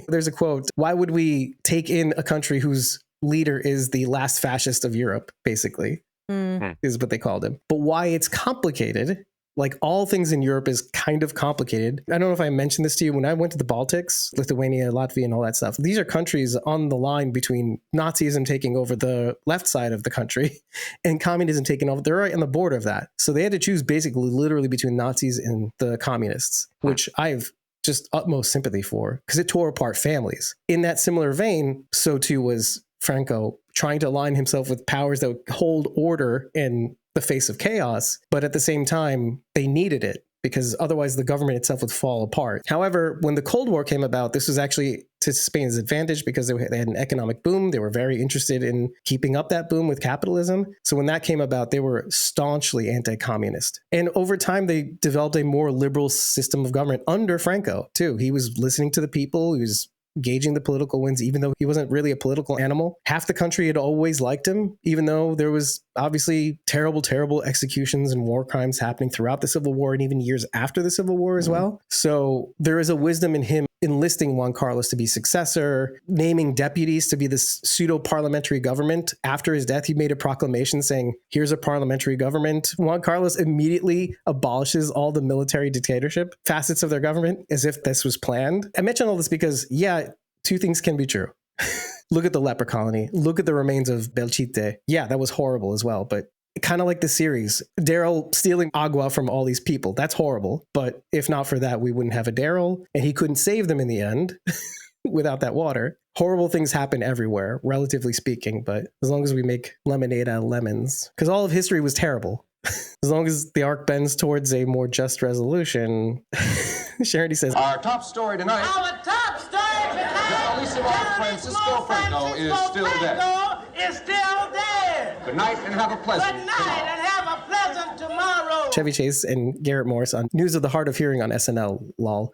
There's a quote, why would we take in a country whose leader is the last fascist of Europe, basically, is what they called him. But why it's complicated, like all things in Europe is kind of complicated. I don't know if I mentioned this to you. When I went to the Baltics, Lithuania, Latvia, and all that stuff, these are countries on the line between Nazism taking over the left side of the country and communism taking over. They're right on the border of that. So they had to choose basically literally between Nazis and the communists, which I've just utmost sympathy for because it tore apart families. In that similar vein, so too was Franco trying to align himself with powers that would hold order in the face of chaos, but at the same time, they needed it because otherwise the government itself would fall apart. However, when the Cold War came about, this was actually to Spain's advantage because they had an economic boom. They were very interested in keeping up that boom with capitalism. So when that came about, they were staunchly anti-communist. And over time, they developed a more liberal system of government under Franco, too. He was listening to the people. He was gauging the political winds, even though he wasn't really a political animal. Half the country had always liked him, even though there was obviously terrible, terrible executions and war crimes happening throughout the Civil War and even years after the Civil War as well. So there is a wisdom in him enlisting Juan Carlos to be successor, naming deputies to be this pseudo-parliamentary government. After his death, he made a proclamation saying, here's a parliamentary government. Juan Carlos immediately abolishes all the military dictatorship facets of their government as if this was planned. I mention all this because, yeah, 2 things can be true. Look at the leper colony. Look at the remains of Belchite. Yeah, that was horrible as well, but kind of like the series, Daryl stealing agua from all these people. That's horrible. But if not for that, we wouldn't have a Daryl, and he couldn't save them in the end without that water. Horrible things happen everywhere, relatively speaking, but as long as we make lemonade out of lemons, because all of history was terrible. As long as the arc bends towards a more just resolution. Charity says, our top story tonight. Our top story tonight. Generalissimo Francisco Franco is still dead. Good night and have a pleasant tomorrow. And have a pleasant tomorrow. Chevy Chase and Garrett Morris on News of the Hard of Hearing on SNL, lol.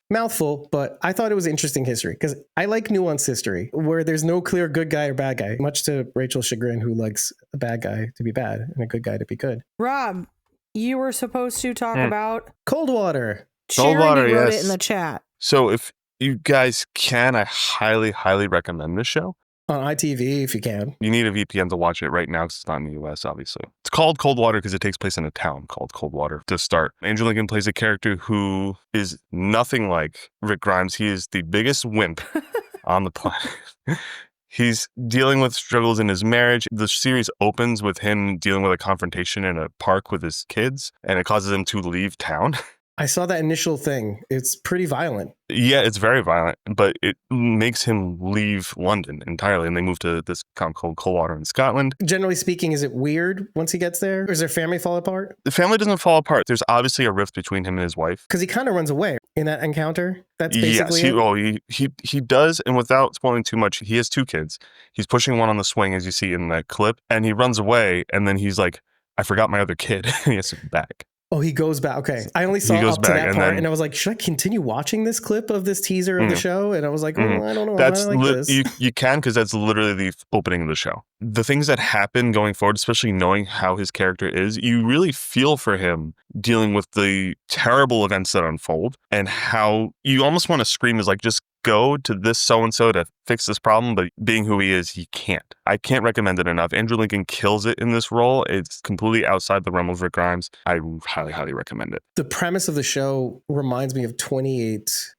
Mouthful, but I thought it was interesting history because I like nuanced history where there's no clear good guy or bad guy, much to Rachel's chagrin, who likes a bad guy to be bad and a good guy to be good. Rob, you were supposed to talk about Cold Water. Cold Water, Charity wrote yes. it in the chat. So if you guys can, I highly, highly recommend this show. On ITV, if you can. You need a VPN to watch it right now because it's not in the US, obviously. It's called Cold Water because it takes place in a town called Cold Water to start. Andrew Lincoln plays a character who is nothing like Rick Grimes. He is the biggest wimp on the planet. He's dealing with struggles in his marriage. The series opens with him dealing with a confrontation in a park with his kids, and it causes him to leave town. I saw that initial thing. It's pretty violent. Yeah, it's very violent, but it makes him leave London entirely, and they move to this town called Coldwater in Scotland. Generally speaking, is it weird once he gets there? Or does their family fall apart? The family doesn't fall apart. There's obviously a rift between him and his wife. Because he kind of runs away in that encounter. That's basically he does, and without spoiling too much, he has 2 kids. He's pushing one on the swing, as you see in that clip, and he runs away, and then he's like, I forgot my other kid, and he has to go back. Oh, he goes back. Okay. I only saw up to that part and I was like, should I continue watching this clip of this teaser of the show? And I was like, I don't know. That's I like this. You can, because that's literally the opening of the show. The things that happen going forward, especially knowing how his character is, you really feel for him dealing with the terrible events that unfold and how you almost want to scream is like, just go to this so-and-so to fix this problem, but being who he is, he can't. I can't recommend it enough. Andrew Lincoln kills it in this role. It's completely outside the realm of Rick Grimes. I highly, highly recommend it. The premise of the show reminds me of 28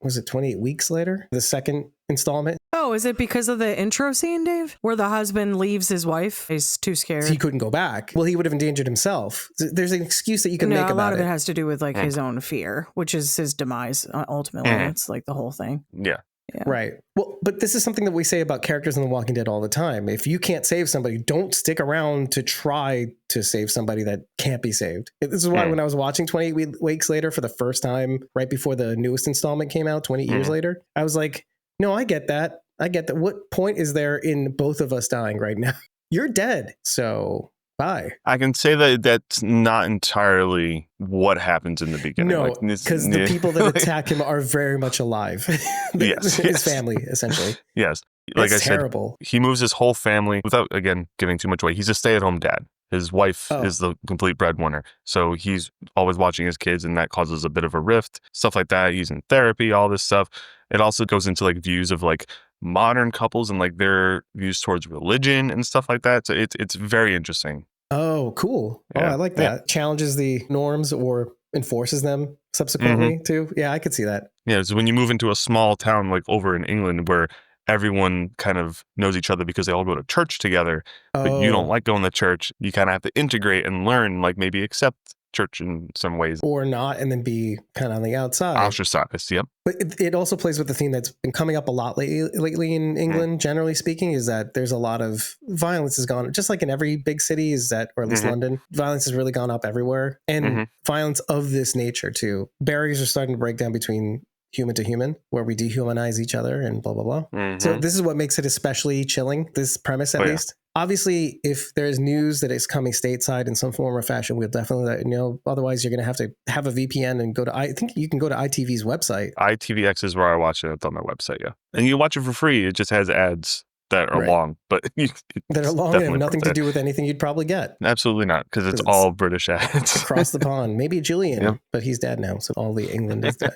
Weeks Later? The second installment. Oh, is it because of the intro scene, Dave? Where the husband leaves his wife? He's too scared. He couldn't go back. Well, he would have endangered himself. There's an excuse that you can make about it. A lot of it has to do with like his own fear, which is his demise ultimately. It's like the whole thing. Yeah. Yeah. Right. Well, but this is something that we say about characters in The Walking Dead all the time. If you can't save somebody, don't stick around to try to save somebody that can't be saved. This is why when I was watching 28 Weeks Later for the first time, right before the newest installment came out 20 years later, I was like, no, I get that. I get that. What point is there in both of us dying right now? You're dead. So bye. I can say that that's not entirely what happens in the beginning. No, because the people that attack him are very much alive. His family, essentially. Yes. That's Like I terrible. said, he moves his whole family without, again, giving too much away. He's a stay-at-home dad. His wife is the complete breadwinner. So he's always watching his kids, and that causes a bit of a rift. Stuff like that. He's in therapy, all this stuff. It also goes into like views of like modern couples and like their views towards religion and stuff like that. So it's very interesting. Oh, cool. Yeah. Oh, I like that. Challenges the norms or enforces them subsequently too. Yeah, I could see that. Yeah, so when you move into a small town like over in England where everyone kind of knows each other because they all go to church together, but you don't like going to church, you kind of have to integrate and learn, like maybe accept church in some ways. Or not, and then be kind of on the outside. Ostracized, yep. But it also plays with the theme that's been coming up a lot lately in England, generally speaking, is that there's a lot of violence has gone, just like in every big city, is that, or at least London, violence has really gone up everywhere. And violence of this nature too. Barriers are starting to break down between human to human, where we dehumanize each other and blah, blah, blah. So this is what makes it especially chilling, this premise at least. Obviously, if there's news that is coming stateside in some form or fashion, we'll definitely let you know. Otherwise, you're going to have a VPN and go to, I think you can go to ITV's website. ITVX is where I watch it. It's on their website, yeah. And you watch it for free. It just has ads that are long, but that are long and have nothing to do with anything you'd probably get. Absolutely not, because it's all British ads. Across the pond. Maybe Julian, but he's dead now, so all the England is dead.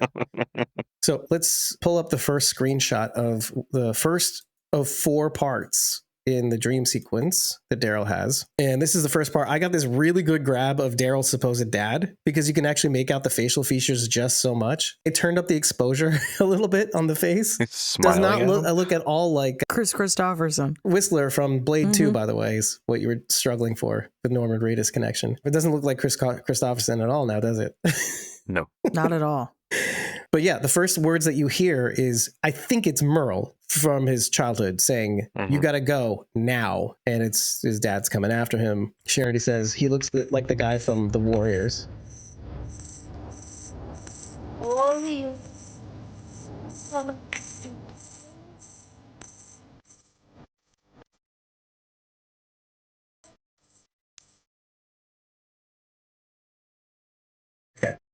So let's pull up the first screenshot of the first of 4 parts in the dream sequence that Daryl has. And this is the first part. I got this really good grab of Daryl's supposed dad because you can actually make out the facial features just so much. It turned up the exposure a little bit on the face. Does not look at all like Chris Christopherson. Whistler from Blade 2, by the way, is what you were struggling for, the Norman Reedus connection. It doesn't look like Chris Christopherson at all now, does it? No. Not at all. But yeah, the first words that you hear is, I think it's Merle from his childhood saying, you got to go now. And it's his dad's coming after him. Charity says he looks like the guy from The Warriors.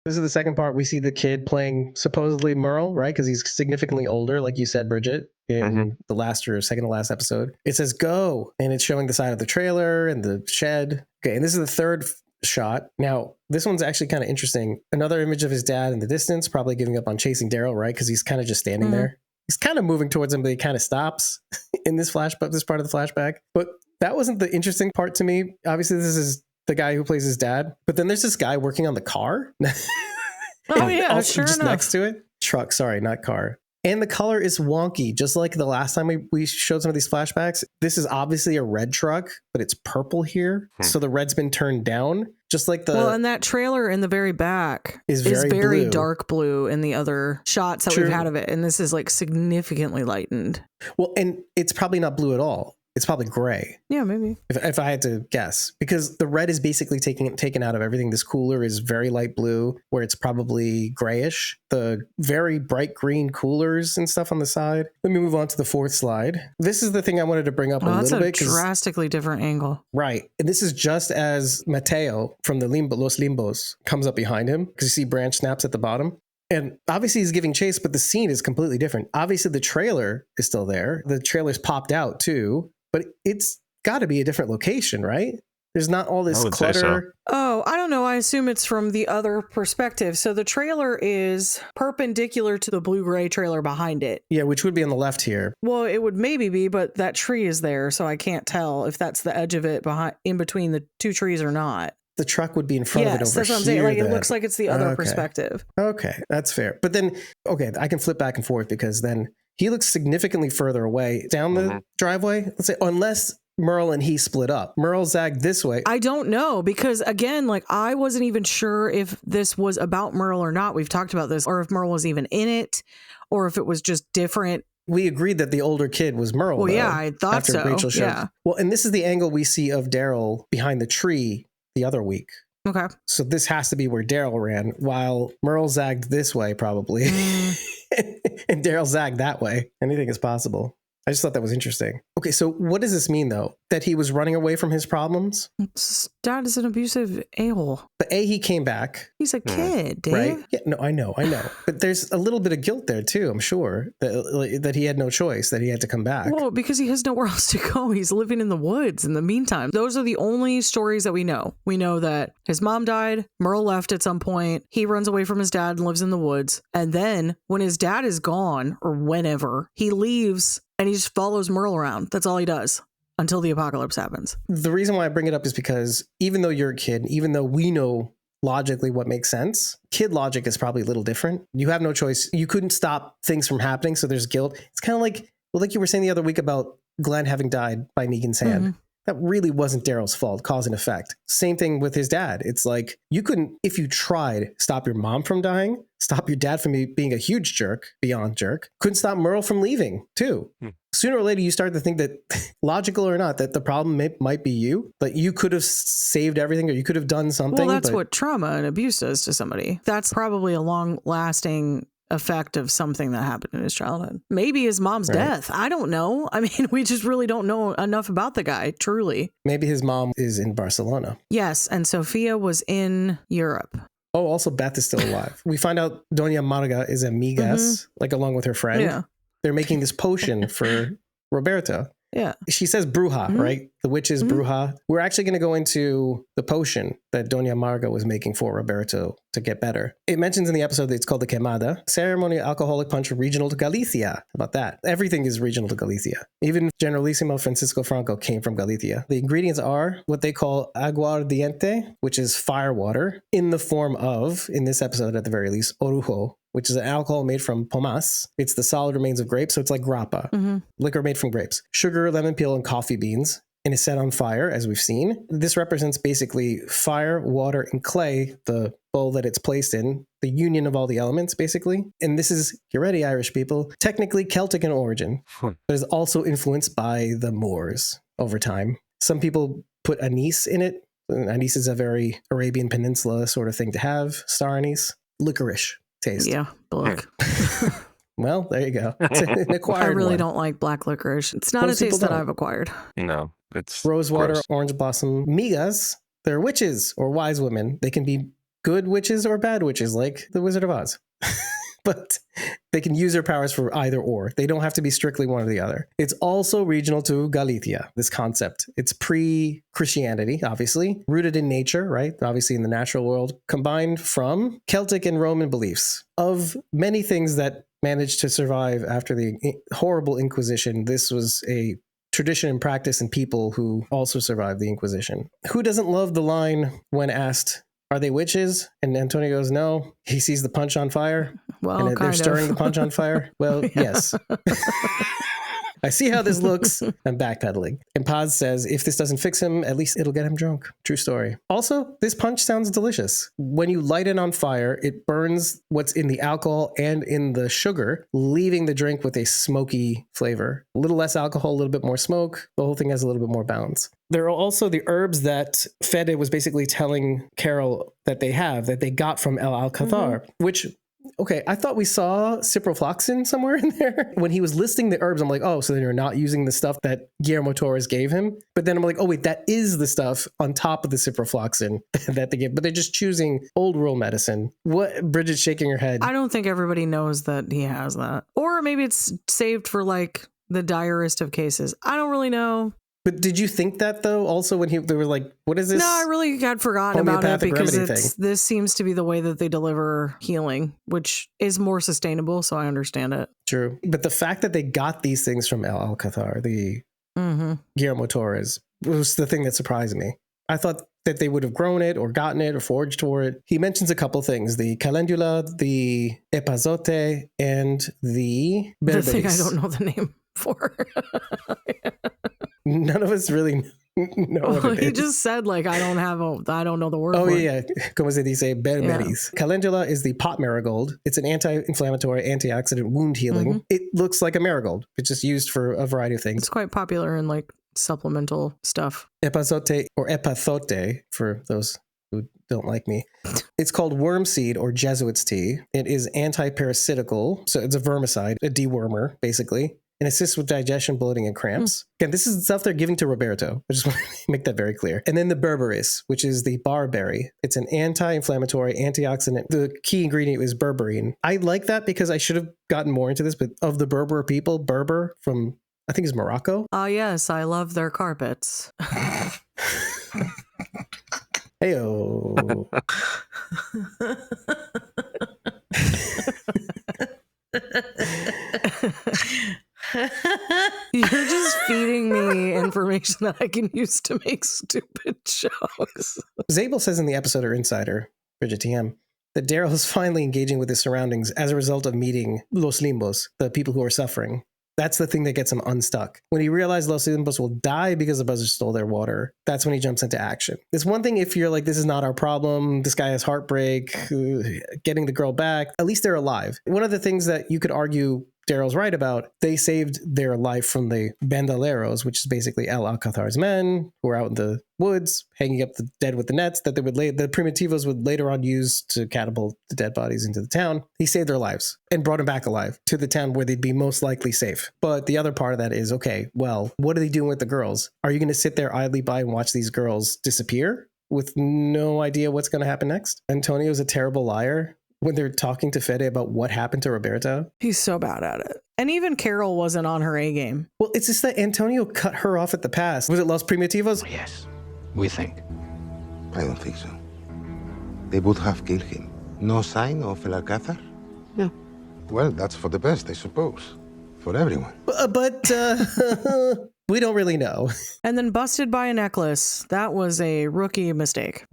This is the second part. We see the kid playing supposedly Merle, right? Because he's significantly older, like you said, Bridget, in the last or second to last episode. It says go, and it's showing the side of the trailer and the shed. Okay, and this is the third shot. Now, this one's actually kind of interesting. Another image of his dad in the distance, probably giving up on chasing Daryl, right? Because he's kind of just standing there. He's kind of moving towards him, but he kind of stops in this flashback, this part of the flashback. But that wasn't the interesting part to me. Obviously, this is the guy who plays his dad, but then there's this guy working on the car. Oh yeah, sure just enough. next to it. Truck, sorry, not car. And the color is wonky, just like the last time we showed some of these flashbacks. This is obviously a red truck, but it's purple here. So the red's been turned down, just like the... Well, and that trailer in the very back is very blue. Dark blue in the other shots that we've had of it. And this is like significantly lightened. Well, and it's probably not blue at all. It's probably gray. Yeah, maybe. If I had to guess, because the red is basically taken out of everything. This cooler is very light blue, where it's probably grayish. The very bright green coolers and stuff on the side. Let me move on to the fourth slide. This is the thing I wanted to bring up a little bit. That's a drastically different angle. Right. And this is just as Mateo from the Los Limbos comes up behind him, because you see branch snaps at the bottom. And obviously he's giving chase, but the scene is completely different. Obviously the trailer is still there. The trailer's popped out too. But it's got to be a different location, right? There's not all this clutter. Oh, I don't know. I assume it's from the other perspective. So the trailer is perpendicular to the blue-gray trailer behind it. Yeah, which would be on the left here. Well, it would maybe be, but that tree is there, so I can't tell if that's the edge of it behind, in between the two trees or not. The truck would be in front of it over here. That's what I'm saying. Like, it looks like it's the other perspective. Okay, that's fair. But then, okay, I can flip back and forth because then he looks significantly further away down the driveway. Let's say, unless Merle and he split up. Merle zagged this way. I don't know, because again, like, I wasn't even sure if this was about Merle or not. We've talked about this, or if Merle was even in it, or if it was just different We agreed that the older kid was Merle. Well, though, yeah, I thought after so. Rachel showed. Yeah. Well, and this is the angle we see of Daryl behind the tree the other week. Okay. So this has to be where Daryl ran, while Merle zagged this way, probably. And Daryl zagged that way. Anything is possible. I just thought that was interesting. Okay, so what does this mean, though? That he was running away from his problems? Dad is an abusive a-hole. But he came back. He's a kid, Dave. Right? Yeah, no, I know. But there's a little bit of guilt there, too, I'm sure, that he had no choice, that he had to come back. Well, because he has nowhere else to go. He's living in the woods in the meantime. Those are the only stories that we know. We know that his mom died, Merle left at some point, he runs away from his dad and lives in the woods. And then when his dad is gone, or whenever, he leaves and he just follows Merle around. That's all he does until the apocalypse happens. The reason why I bring it up is because even though you're a kid, even though we know logically what makes sense, kid logic is probably a little different. You have no choice. You couldn't stop things from happening, so there's guilt. It's kind of like you were saying the other week about Glenn having died by Negan's hand. Mm-hmm. That really wasn't Daryl's fault, cause and effect. Same thing with his dad. It's like you couldn't, if you tried, stop your mom from dying, stop your dad from being a huge jerk, beyond jerk. Couldn't stop Merle from leaving, too. Sooner or later, you start to think that, logical or not, that the problem might be you. But you could have saved everything, or you could have done something. Well, that's what trauma and abuse does to somebody. That's probably a long-lasting effect of something that happened in his childhood. Maybe his mom's death. I don't know. I mean, we just really don't know enough about the guy, truly. Maybe his mom is in Barcelona. Yes, and Sophia was in Europe. Oh, also Beth is still alive. We find out Doña Marga is amigas, like along with her friend. Yeah. They're making this potion for Roberto. Yeah. She says bruja, right? The witch's bruja. We're actually going to go into the potion that Doña Marga was making for Roberto to get better. It mentions in the episode that it's called the Quemada, ceremonial alcoholic punch regional to Galicia. How about that? Everything is regional to Galicia. Even Generalissimo Francisco Franco came from Galicia. The ingredients are what they call aguardiente, which is fire water, in the form of, in this episode at the very least, orujo, which is an alcohol made from pomace. It's the solid remains of grapes, so it's like grappa, liquor made from grapes. Sugar, lemon peel, and coffee beans, and is set on fire, as we've seen. This represents basically fire, water, and clay, the bowl that it's placed in, the union of all the elements, basically. And this is, get ready, Irish people, technically Celtic in origin, but is also influenced by the Moors over time. Some people put anise in it. Anise is a very Arabian Peninsula sort of thing to have, star anise. Licorice taste. Yeah, look. Well, there you go. It's an acquired I really one. don't like black licorice. It's not Most a people taste that don't. I've acquired. No, it's Rosewater, gross. orange blossom, migas. They're witches or wise women. They can be good witches or bad witches, like the Wizard of Oz. But they can use their powers for either or. They don't have to be strictly one or the other. It's also regional to Galicia, this concept. It's pre-Christianity, obviously, rooted in nature, right? Obviously in the natural world, combined from Celtic and Roman beliefs. Of many things that managed to survive after the horrible Inquisition, this was a tradition and practice in people who also survived the Inquisition. Who doesn't love the line when asked, are they witches? And Antonio goes, no. He sees the punch on fire. Well, And they're stirring the punch on fire. Well, yes. I see how this looks. I'm backpedaling. And Paz says, if this doesn't fix him, at least it'll get him drunk. True story. Also, this punch sounds delicious. When you light it on fire, it burns what's in the alcohol and in the sugar, leaving the drink with a smoky flavor. A little less alcohol, a little bit more smoke. The whole thing has a little bit more balance. There are also the herbs that Fede was basically telling Carol that they got from El Alcazar, which... Okay, I thought we saw ciprofloxacin somewhere in there. When he was listing the herbs, I'm like, oh, so then you're not using the stuff that Guillermo Torres gave him. But then I'm like, oh, wait, that is the stuff on top of the ciprofloxacin that they give. But they're just choosing old world medicine. What? Bridget's shaking her head. I don't think everybody knows that he has that. Or maybe it's saved for like the direst of cases. I don't really know. But did you think that, though, also when they were like, what is this? No, I really had forgotten about it homeopathic because remedy this seems to be the way that they deliver healing, which is more sustainable, so I understand it. True. But the fact that they got these things from El Alcazar, the Guillermo Torres, was the thing that surprised me. I thought that they would have grown it or gotten it or foraged for it. He mentions a couple things, the calendula, the epazote, and the berberis. The thing I don't know the name for. None of us really know what it He is. just said like I don't know the word. Oh for it. yeah, como se dice, berberis. Calendula is the pot marigold. It's an anti-inflammatory, antioxidant, wound healing. It looks like a marigold. It's just used for a variety of things. It's quite popular in like supplemental stuff. Epazote or epathote for those who don't like me. It's called worm seed or Jesuit's tea. It is anti-parasitical, so it's a vermicide, a dewormer, basically. And assists with digestion, bloating, and cramps. Again, this is the stuff they're giving to Roberto. I just want to make that very clear. And then the berberis, which is the barberry. It's an anti-inflammatory, antioxidant. The key ingredient is berberine. I like that because I should have gotten more into this, but of the Berber people, Berber from, I think it's Morocco. Ah, yes, I love their carpets. Heyo. You're just feeding me information that I can use to make stupid jokes. Zabel says in the episode or Insider, Bridget TM, that Daryl is finally engaging with his surroundings as a result of meeting Los Limbos, the people who are suffering. That's the thing that gets him unstuck. When he realized Los Limbos will die because the buzzards stole their water, that's when he jumps into action. It's one thing if you're like, this is not our problem, this guy has heartbreak, getting the girl back, at least they're alive. One of the things that you could argue Daryl's right about, they saved their life from the bandoleros, which is basically El Alcazar's men who were out in the woods hanging up the dead with the nets that they would the primitivos would later on use to catapult the dead bodies into the town. He saved their lives and brought them back alive to the town where they'd be most likely safe. But the other part of that is, okay, well, what are they doing with the girls? Are you going to sit there idly by and watch these girls disappear with no idea what's going to happen next? Antonio's a terrible liar. When they're talking to Fede about what happened to Roberto. He's so bad at it. And even Carol wasn't on her A game. Well, it's just that Antonio cut her off at the pass. Was it Los Primitivos? Yes, we think. I don't think so. They would have killed him. No sign of El Alcázar? No. Well, that's for the best, I suppose. For everyone. But we don't really know. And then busted by a necklace. That was a rookie mistake.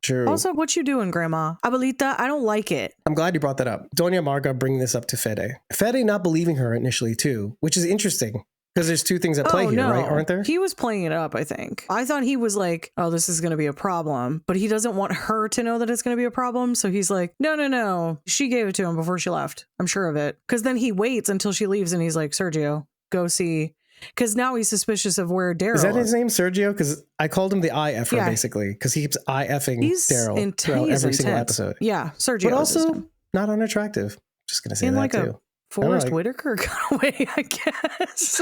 True. Also, what you doing, Grandma? Abuelita, I don't like it. I'm glad you brought that up. Doña Marga bringing this up to Fede. Fede not believing her initially, too, which is interesting. Because there's two things at play here, right? Aren't there? He was playing it up, I think. I thought he was like, oh, this is going to be a problem. But he doesn't want her to know that it's going to be a problem. So he's like, no. She gave it to him before she left. I'm sure of it. Because then he waits until she leaves and he's like, Sergio, go see. Because now he's suspicious of where Daryl is. Is that his name, Sergio? Because I called him the I-effer, basically. Because he keeps I-effing Daryl throughout every single episode. Yeah, Sergio. But also not unattractive. Just going to say in that like too. Forrest Whitaker kind of way, I guess.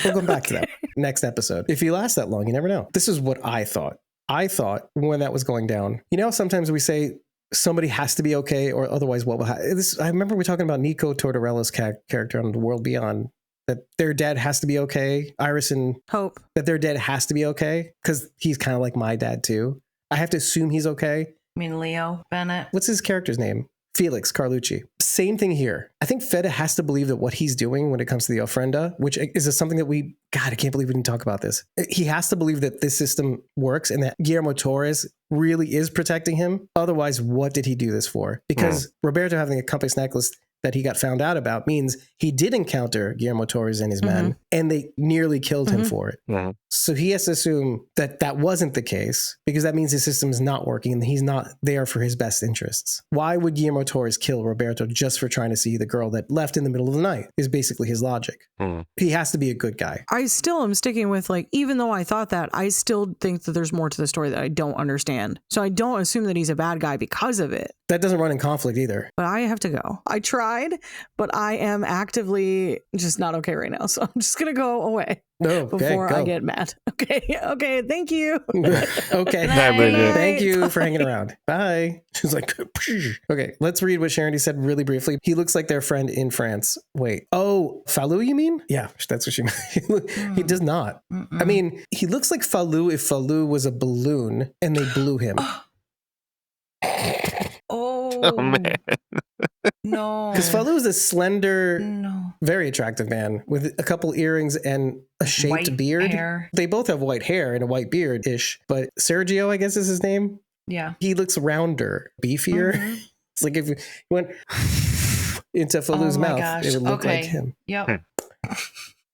We'll go back to that next episode. If you last that long, you never know. This is what I thought. I thought when that was going down, you know, sometimes we say somebody has to be okay or otherwise what will happen. I remember we were talking about Nico Tortorella's character on The World Beyond, that their dad has to be okay. Iris and Hope. That their dad has to be okay because he's kind of like my dad too. I have to assume he's okay. I mean, Leo Bennett. What's his character's name? Felix Carlucci. Same thing here. I think Fede has to believe that what he's doing when it comes to the Ofrenda, which is something that I can't believe we didn't talk about this. He has to believe that this system works and that Guillermo Torres really is protecting him. Otherwise, what did he do this for? Because Roberto having a compass necklace that he got found out about means he did encounter Guillermo Torres and his men, and they nearly killed him for it. So he has to assume that that wasn't the case because that means his system is not working and he's not there for his best interests. Why would Guillermo Torres kill Roberto just for trying to see the girl that left in the middle of the night is basically his logic. He has to be a good guy. I still am sticking with, like, even though I thought that, I still think that there's more to the story that I don't understand. So I don't assume that he's a bad guy because of it. That doesn't run in conflict either. But I have to go. I tried, but I am actively just not okay right now. So I'm just going to go away before I get mad. Okay. Thank you. Okay. Thank you for hanging around. Bye. She's like, okay, let's read what Sharon said really briefly. He looks like their friend in France. Wait. Oh, Falou, you mean? Yeah, that's what she meant. He does not. I mean, he looks like Falou if Falou was a balloon and they blew him. Oh man. No. Because Falou is a slender, very attractive man with a couple earrings and a shaped White beard. hair. They both have white hair and a white beard-ish. But Sergio, I guess is his name. Yeah. He looks rounder, beefier. It's like if you went into Falou's mouth, it would look like him. Yep.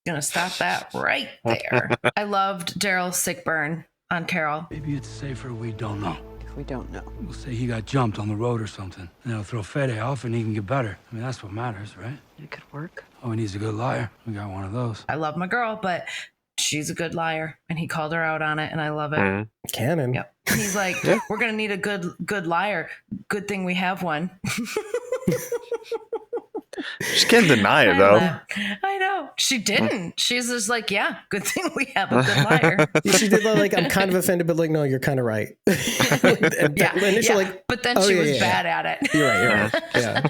Gonna stop that right there. I loved Daryl's sick burn on Carol. Maybe it's safer we don't know. If we don't know. We'll say he got jumped on the road or something. And they'll throw Fede off and he can get better. I mean, that's what matters, right? It could work. Oh, he needs a good liar. We got one of those. I love my girl, but she's a good liar. And he called her out on it, and I love it. Canon. Yep. He's like, we're gonna need a good liar. Good thing we have one. She can't deny it, though. I know. She didn't. She's just like, yeah, good thing we have a good liar. She did like, I'm kind of offended, but like, no, you're kind of right. Like, but then she was bad at it. You're right. Yeah.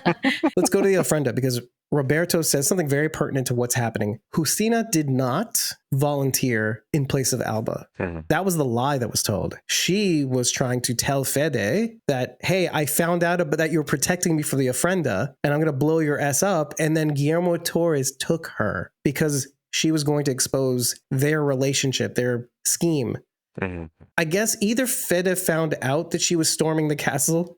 Let's go to the Ofrenda, because Roberto says something very pertinent to what's happening. Justina did not volunteer in place of Alba. That was the lie that was told. She was trying to tell Fede that, hey, I found out that you're protecting me for the Ofrenda, and I'm going to blow your ass up. And then Guillermo Torres took her because she was going to expose their relationship, their scheme. I guess either Fede found out that she was storming the castle,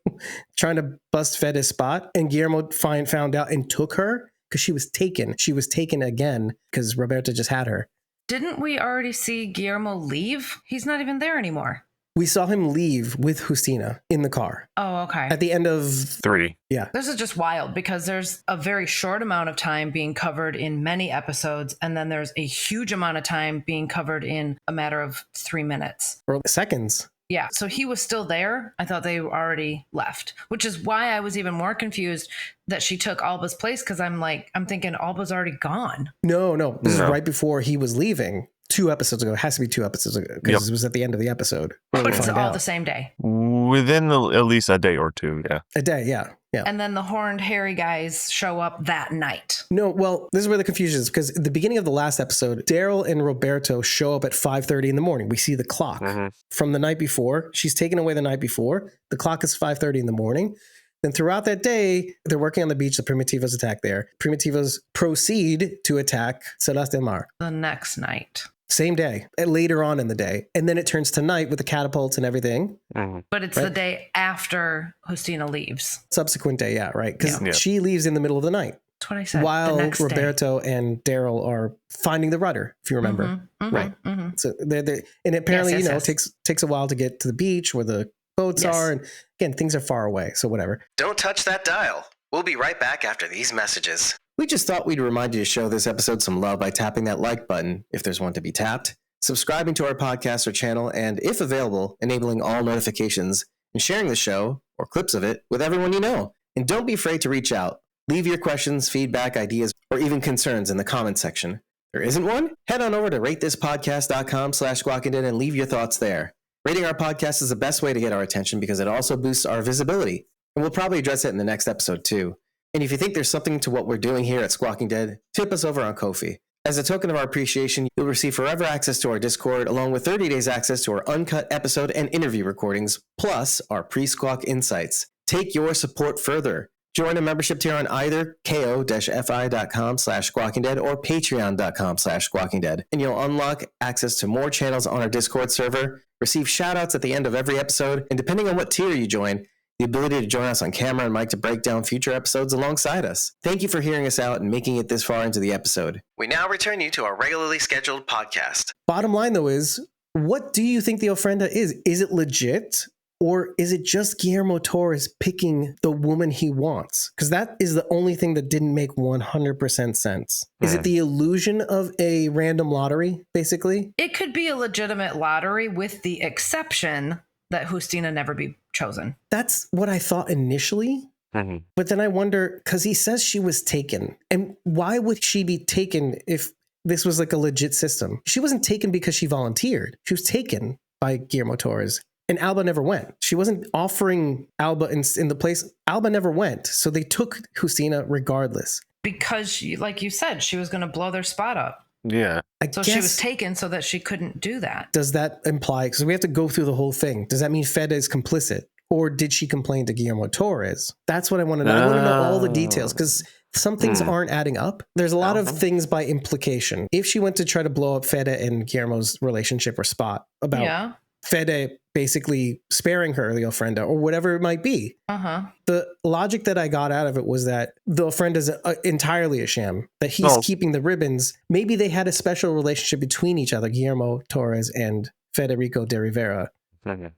trying to bust Fede's spot, and Guillermo found out and took her because she was taken. She was taken again because Roberto just had her. Didn't we already see Guillermo leave? He's not even there anymore. We saw him leave with Justina in the car. Oh, okay. At the end of 3. Yeah. This is just wild because there's a very short amount of time being covered in many episodes, and then there's a huge amount of time being covered in a matter of 3 minutes. Or seconds. Yeah, so he was still there. I thought they already left, which is why I was even more confused that she took Alba's place, because I'm thinking Alba's already gone. No. This is right before he was leaving. 2 episodes ago. It has to be 2 episodes ago because it was at the end of the episode. But it's all the same day. Within at least a day or 2, yeah. A day, yeah. And then the horned hairy guys show up that night. No, well, this is where the confusion is, because at the beginning of the last episode, Daryl and Roberto show up at 5:30 in the morning. We see the clock from the night before. She's taken away the night before. The clock is 5:30 in the morning. Then throughout that day, they're working on the beach. The Primitivos attack there. Primitivos proceed to attack Salas del Mar. The next night. Same day, later on in the day. And then it turns to night with the catapults and everything. But it's the day after Justina leaves. Subsequent day, yeah, right. Because she leaves in the middle of the night. That's what I said. While Roberto and Daryl are finding the rudder, if you remember. Right. So they're and apparently, it takes a while to get to the beach where the boats are. And again, things are far away. So whatever. Don't touch that dial. We'll be right back after these messages. We just thought we'd remind you to show this episode some love by tapping that like button, if there's one to be tapped, subscribing to our podcast or channel, and if available, enabling all notifications, and sharing the show, or clips of it, with everyone you know. And don't be afraid to reach out. Leave your questions, feedback, ideas, or even concerns in the comments section. There isn't one? Head on over to ratethispodcast.com/squawkingdead and leave your thoughts there. Rating our podcast is the best way to get our attention because it also boosts our visibility. And we'll probably address it in the next episode too. And if you think there's something to what we're doing here at Squawking Dead, tip us over on Ko-fi. As a token of our appreciation, you'll receive forever access to our Discord, along with 30 days access to our uncut episode and interview recordings, plus our pre-squawk insights. Take your support further. Join a membership tier on either ko-fi.com/squawkingdead or patreon.com/squawkingdead, and you'll unlock access to more channels on our Discord server, receive shoutouts at the end of every episode, and depending on what tier you join, the ability to join us on camera and mic to break down future episodes alongside us. Thank you for hearing us out and making it this far into the episode. We now return you to our regularly scheduled podcast. Bottom line, though, is what do you think the Ofrenda is? Is it legit? Or is it just Guillermo Torres picking the woman he wants? Because that is the only thing that didn't make 100% sense. Is it the illusion of a random lottery, basically? It could be a legitimate lottery with the exception that Justina never be chosen. That's what I thought initially. But then I wonder, because he says she was taken. And why would she be taken if this was like a legit system? She wasn't taken because she volunteered. She was taken by Guillermo Torres. And Alba never went. She wasn't offering Alba in the place. Alba never went. So they took Justina regardless. Because, she, like you said, she was going to blow their spot up. Yeah. So she was taken so that she couldn't do that. Does that imply, because we have to go through the whole thing, does that mean Fede is complicit? Or did she complain to Guillermo Torres? That's what I want to know. I want to know all the details because some things aren't adding up. There's a lot of things by implication. If she went to try to blow up Fede and Guillermo's relationship or spot about Fede basically sparing her, the Ofrenda, or whatever it might be. The logic that I got out of it was that the Ofrenda is entirely a sham, that he's keeping the ribbons. Maybe they had a special relationship between each other, Guillermo Torres and Federico de Rivera,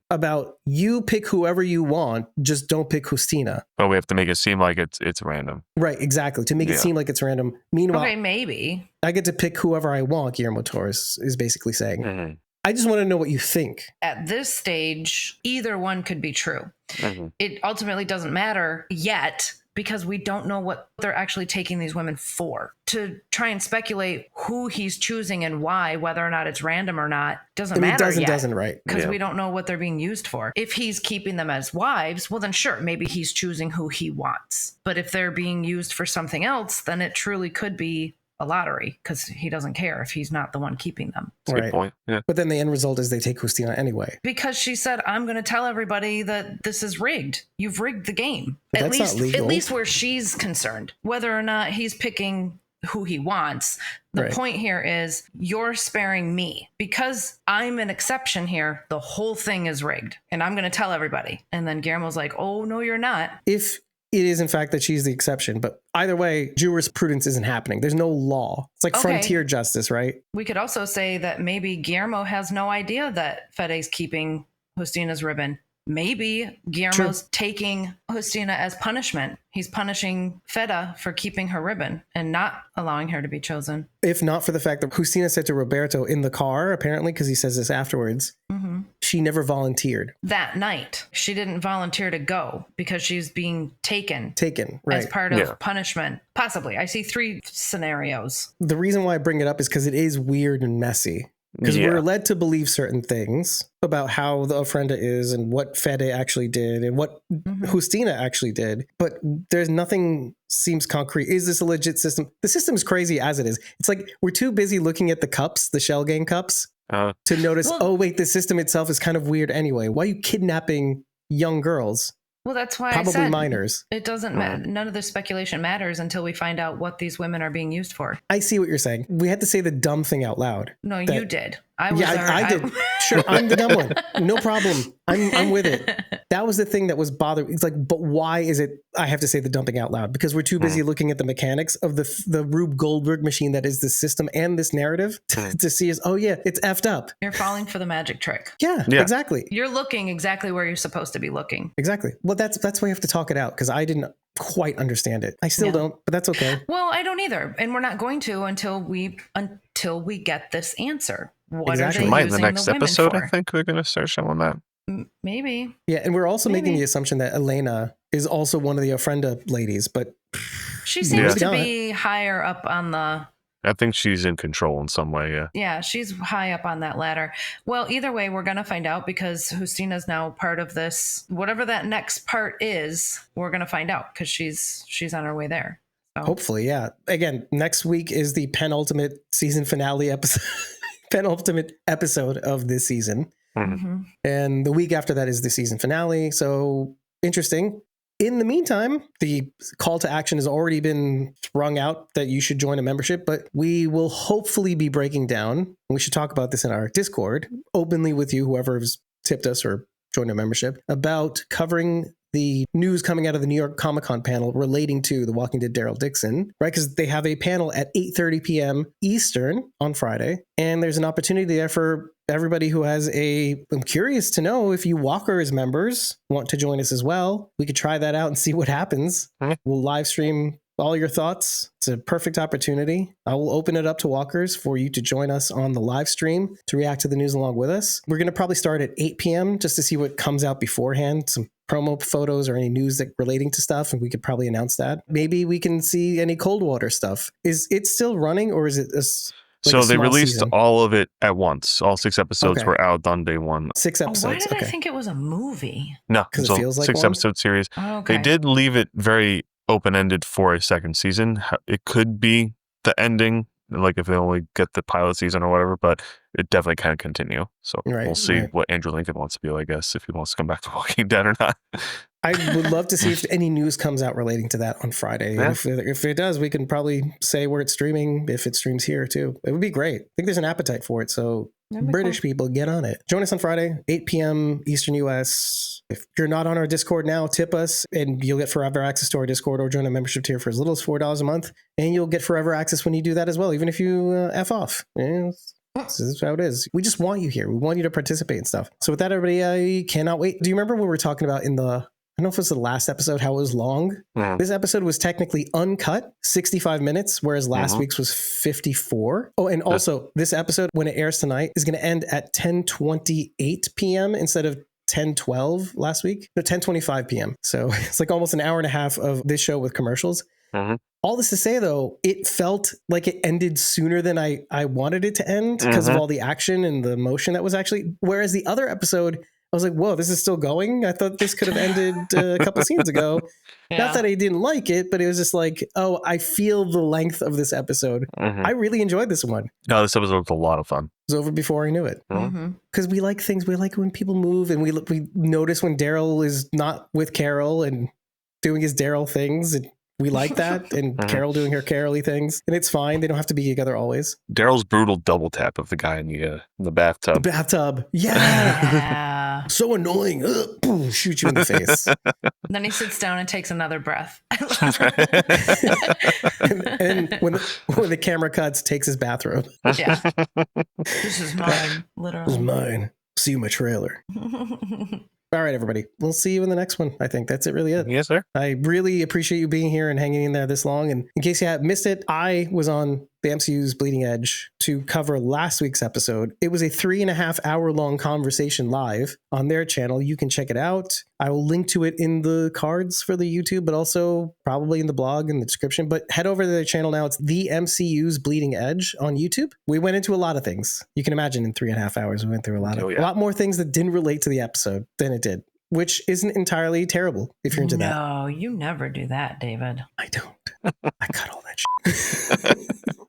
about you pick whoever you want, just don't pick Justina. But we have to make it seem like it's random. Right, exactly. To make it seem like it's random. Meanwhile, okay, maybe I get to pick whoever I want, Guillermo Torres is basically saying. I just want to know what you think. At this stage, either one could be true. It ultimately doesn't matter yet because we don't know what they're actually taking these women for. To try and speculate who he's choosing and why, whether or not it's random or not, doesn't matter yet. Doesn't, right. Because we don't know what they're being used for. If he's keeping them as wives, well then sure, maybe he's choosing who he wants. But if they're being used for something else, then it truly could be a lottery because he doesn't care if he's not the one keeping them. That's a good point. Yeah. But then the end result is they take Justina anyway. Because she said, I'm going to tell everybody that this is rigged. You've rigged the game. But that's not legal. At least where she's concerned. Whether or not he's picking who he wants. The point here is you're sparing me. Because I'm an exception here, the whole thing is rigged. And I'm going to tell everybody. And then Guillermo's like, oh, no, you're not. If it is in fact that she's the exception, but either way, jurisprudence isn't happening. There's no law. It's like frontier justice, right? We could also say that maybe Guillermo has no idea that Fede's keeping Justina's ribbon. Maybe Guillermo's taking Justina as punishment. He's punishing Fede for keeping her ribbon and not allowing her to be chosen. If not for the fact that Justina said to Roberto in the car, apparently, because he says this afterwards, she never volunteered. That night, she didn't volunteer to go because she's being taken right. as part of punishment. Possibly. I see 3 scenarios. The reason why I bring it up is because it is weird and messy. Because we're led to believe certain things about how the Ofrenda is and what Fede actually did and what Justina actually did. But there's nothing seems concrete. Is this a legit system? The system is crazy as it is. It's like we're too busy looking at the cups, the shell game cups, to notice, oh, wait, the system itself is kind of weird anyway. Why are you kidnapping young girls? Well, that's why probably I said minors. It doesn't matter. None of this speculation matters until we find out what these women are being used for. I see what you're saying. We had to say the dumb thing out loud. No, you did. I was I did. Sure, I'm the dumb one. No problem. I'm with it. That was the thing that was bothering. It's like, but why is it? I have to say the dumping out loud because we're too busy looking at the mechanics of the Rube Goldberg machine that is the system and this narrative to see is, oh yeah, it's effed up. You're falling for the magic trick. Yeah, exactly. You're looking exactly where you're supposed to be looking. Exactly. Well, that's why you have to talk it out because I didn't quite understand it. I still don't, but that's okay. Well, I don't either, and we're not going to until we get this answer. What are they in using the next the women episode, for? I think we're going to start showing that. Maybe. Yeah, and we're also making the assumption that Elena is also one of the Ofrenda ladies, but she seems to be higher up on the... I think she's in control in some way, yeah. Yeah, she's high up on that ladder. Well, either way, we're going to find out because Justina's now part of this. Whatever that next part is, we're going to find out because she's on her way there. So. Hopefully, yeah. Again, next week is the penultimate season finale episode. Penultimate episode of this season. And the week after that is the season finale. So interesting. In the meantime, the call to action has already been sprung out that you should join a membership, but we will hopefully be breaking down. We should talk about this in our Discord openly with you, whoever's tipped us or joined a membership, about covering the news coming out of the New York Comic-Con panel relating to The Walking Dead Daryl Dixon, right? Because they have a panel at 8:30 p.m. Eastern on Friday, and there's an opportunity there for everybody who has I'm curious to know if you Walkers members want to join us as well. We could try that out and see what happens. We'll live stream all your thoughts. It's a perfect opportunity. I will open it up to Walkers for you to join us on the live stream to react to the news along with us. We're going to probably start at 8 p.m. just to see what comes out beforehand, some promo photos or any news that relating to stuff, and we could probably announce that. Maybe we can see any Coldwater stuff. Is it still running, or is it so they released all of it at once? All 6 episodes were out on day 1. 6 episodes. Why did I think it was a movie? No, because it feels like 6 episode series. Oh, okay. They did leave it very open-ended for a second season. It could be the ending, like if they only get the pilot season or whatever, but it definitely can continue. So we'll see what Andrew Lincoln wants to do, I guess, if he wants to come back to Walking Dead or not. I would love to see if any news comes out relating to that on Friday. Yeah. If it does, we can probably say where it's streaming, if it streams here too. It would be great. I think there's an appetite for it. So British people, get on it. Join us on Friday, 8 p.m. Eastern US. If you're not on our Discord now, tip us and you'll get forever access to our Discord, or join a membership tier for as little as $4 a month. And you'll get forever access when you do that as well, even if you F off. This is how it is. We just want you here. We want you to participate and stuff. So with that, everybody, I cannot wait. Do you remember when we were talking about in the, I don't know if it was the last episode, how it was long? Mhm. This episode was technically uncut, 65 minutes, whereas last week's was 54. Oh, and also this episode, when it airs tonight, is going to end at 10:28 p.m. instead of 10:12 last week. No, 10:25 p.m. So it's like almost an hour and a half of this show with commercials. All this to say, though, it felt like it ended sooner than I wanted it to end because of all the action and the emotion that was actually. Whereas the other episode, I was like, whoa, this is still going? I thought this could have ended a couple scenes ago. Not that I didn't like it, but it was just like, oh, I feel the length of this episode. I really enjoyed this one. No, this episode was a lot of fun. It was over before I knew it. Because we like things. We like when people move, and we notice when Daryl is not with Carol and doing his Daryl things. And we like that, and Carol doing her Carol-y things, and it's fine. They don't have to be together always. Daryl's brutal double tap of the guy in the bathtub. The bathtub, yeah. So annoying. Ugh, boom, shoot you in the face. Then he sits down and takes another breath. and when the camera cuts, takes his bathrobe. Yeah, this is mine. Literally, this is mine. See you in my trailer. All right, everybody. We'll see you in the next one. I think that's really it. Yes, sir. I really appreciate you being here and hanging in there this long. And in case you had missed it, I was on the MCU's Bleeding Edge to cover last week's episode. It was a 3.5 hour long conversation live on their channel. You can check it out. I will link to it in the cards for the YouTube, but also probably in the blog in the description. But head over to their channel now. It's the MCU's Bleeding Edge on YouTube. We went into a lot of things. You can imagine in 3.5 hours, we went through a lot more things that didn't relate to the episode than it did, which isn't entirely terrible if you're into that. No, you never do that, David. I don't. I cut all that shit.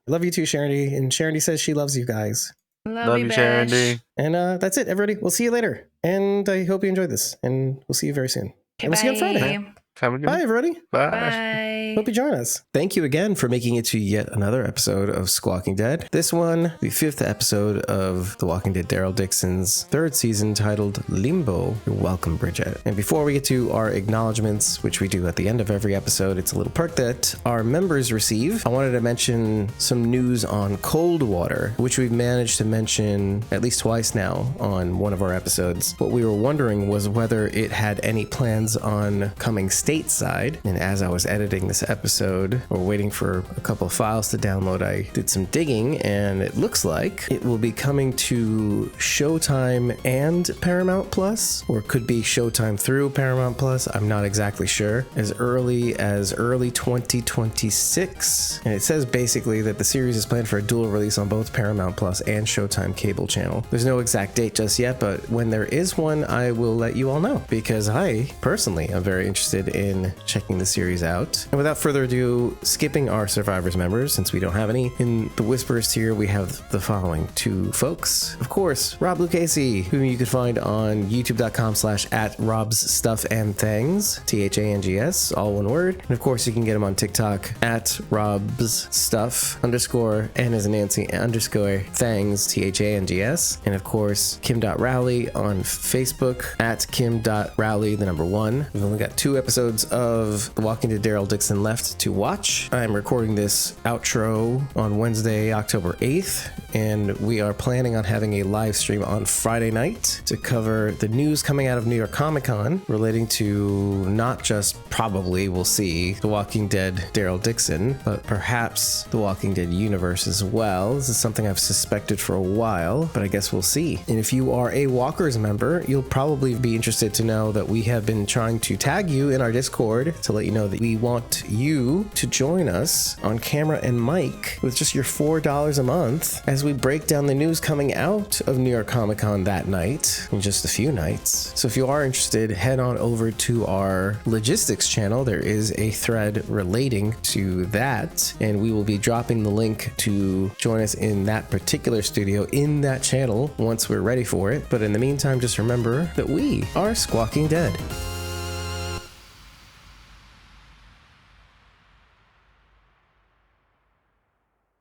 Love you too, Sharondy. And Sharondy says she loves you guys. Love you, Sharondy. And that's it, everybody. We'll see you later. And I hope you enjoyed this. And we'll see you very soon. And we'll see you on Friday. Bye, everybody. Bye. Hope you join us. Thank you again for making it to yet another episode of Squawking Dead. This one, the 5th episode of The Walking Dead Daryl Dixon's 3rd season, titled Limbo. You're welcome, Bridget. And before we get to our acknowledgements, which we do at the end of every episode, it's a little perk that our members receive. I wanted to mention some news on Cold Water, which we've managed to mention at least twice now on one of our episodes. What we were wondering was whether it had any plans on coming stateside. And as I was editing this episode or waiting for a couple of files to download, I did some digging, and it looks like it will be coming to Showtime and Paramount Plus, or it could be Showtime through Paramount Plus. I'm not exactly sure. As early 2026. And it says basically that the series is planned for a dual release on both Paramount Plus and Showtime cable channel. There's no exact date just yet, but when there is one, I will let you all know, because I personally am very interested in checking the series out. And without further ado, skipping our Survivors members, since we don't have any, in the Whisperers tier, we have the following 2 folks. Of course, Rob Lucchese, whom you can find on youtube.com/@RobsStuffAndThangs, THANGS, all one word. And of course, you can get him on TikTok @RobsStuff_ and as Nancy _Thangs, THANGS. And of course, Kim.Rowley on Facebook @Kim.Rowley, the number 1. We've only got 2 episodes of The Walking Dead Daryl Dixon left to watch. I'm recording this outro on Wednesday, October 8th, and we are planning on having a live stream on Friday night to cover the news coming out of New York Comic Con relating to not just probably we'll see The Walking Dead Daryl Dixon, but perhaps The Walking Dead universe as well. This is something I've suspected for a while, but I guess we'll see. And if you are a Walkers member, you'll probably be interested to know that we have been trying to tag you in our Discord to let you know that we want you to join us on camera and mic with just your $4 a month as we break down the news coming out of New York Comic Con that night in just a few nights. So if you are interested, head on over to our logistics channel. There is a thread relating to that, and we will be dropping the link to join us in that particular studio in that channel once we're ready for it. But in the meantime, just remember that we are Squawking Dead.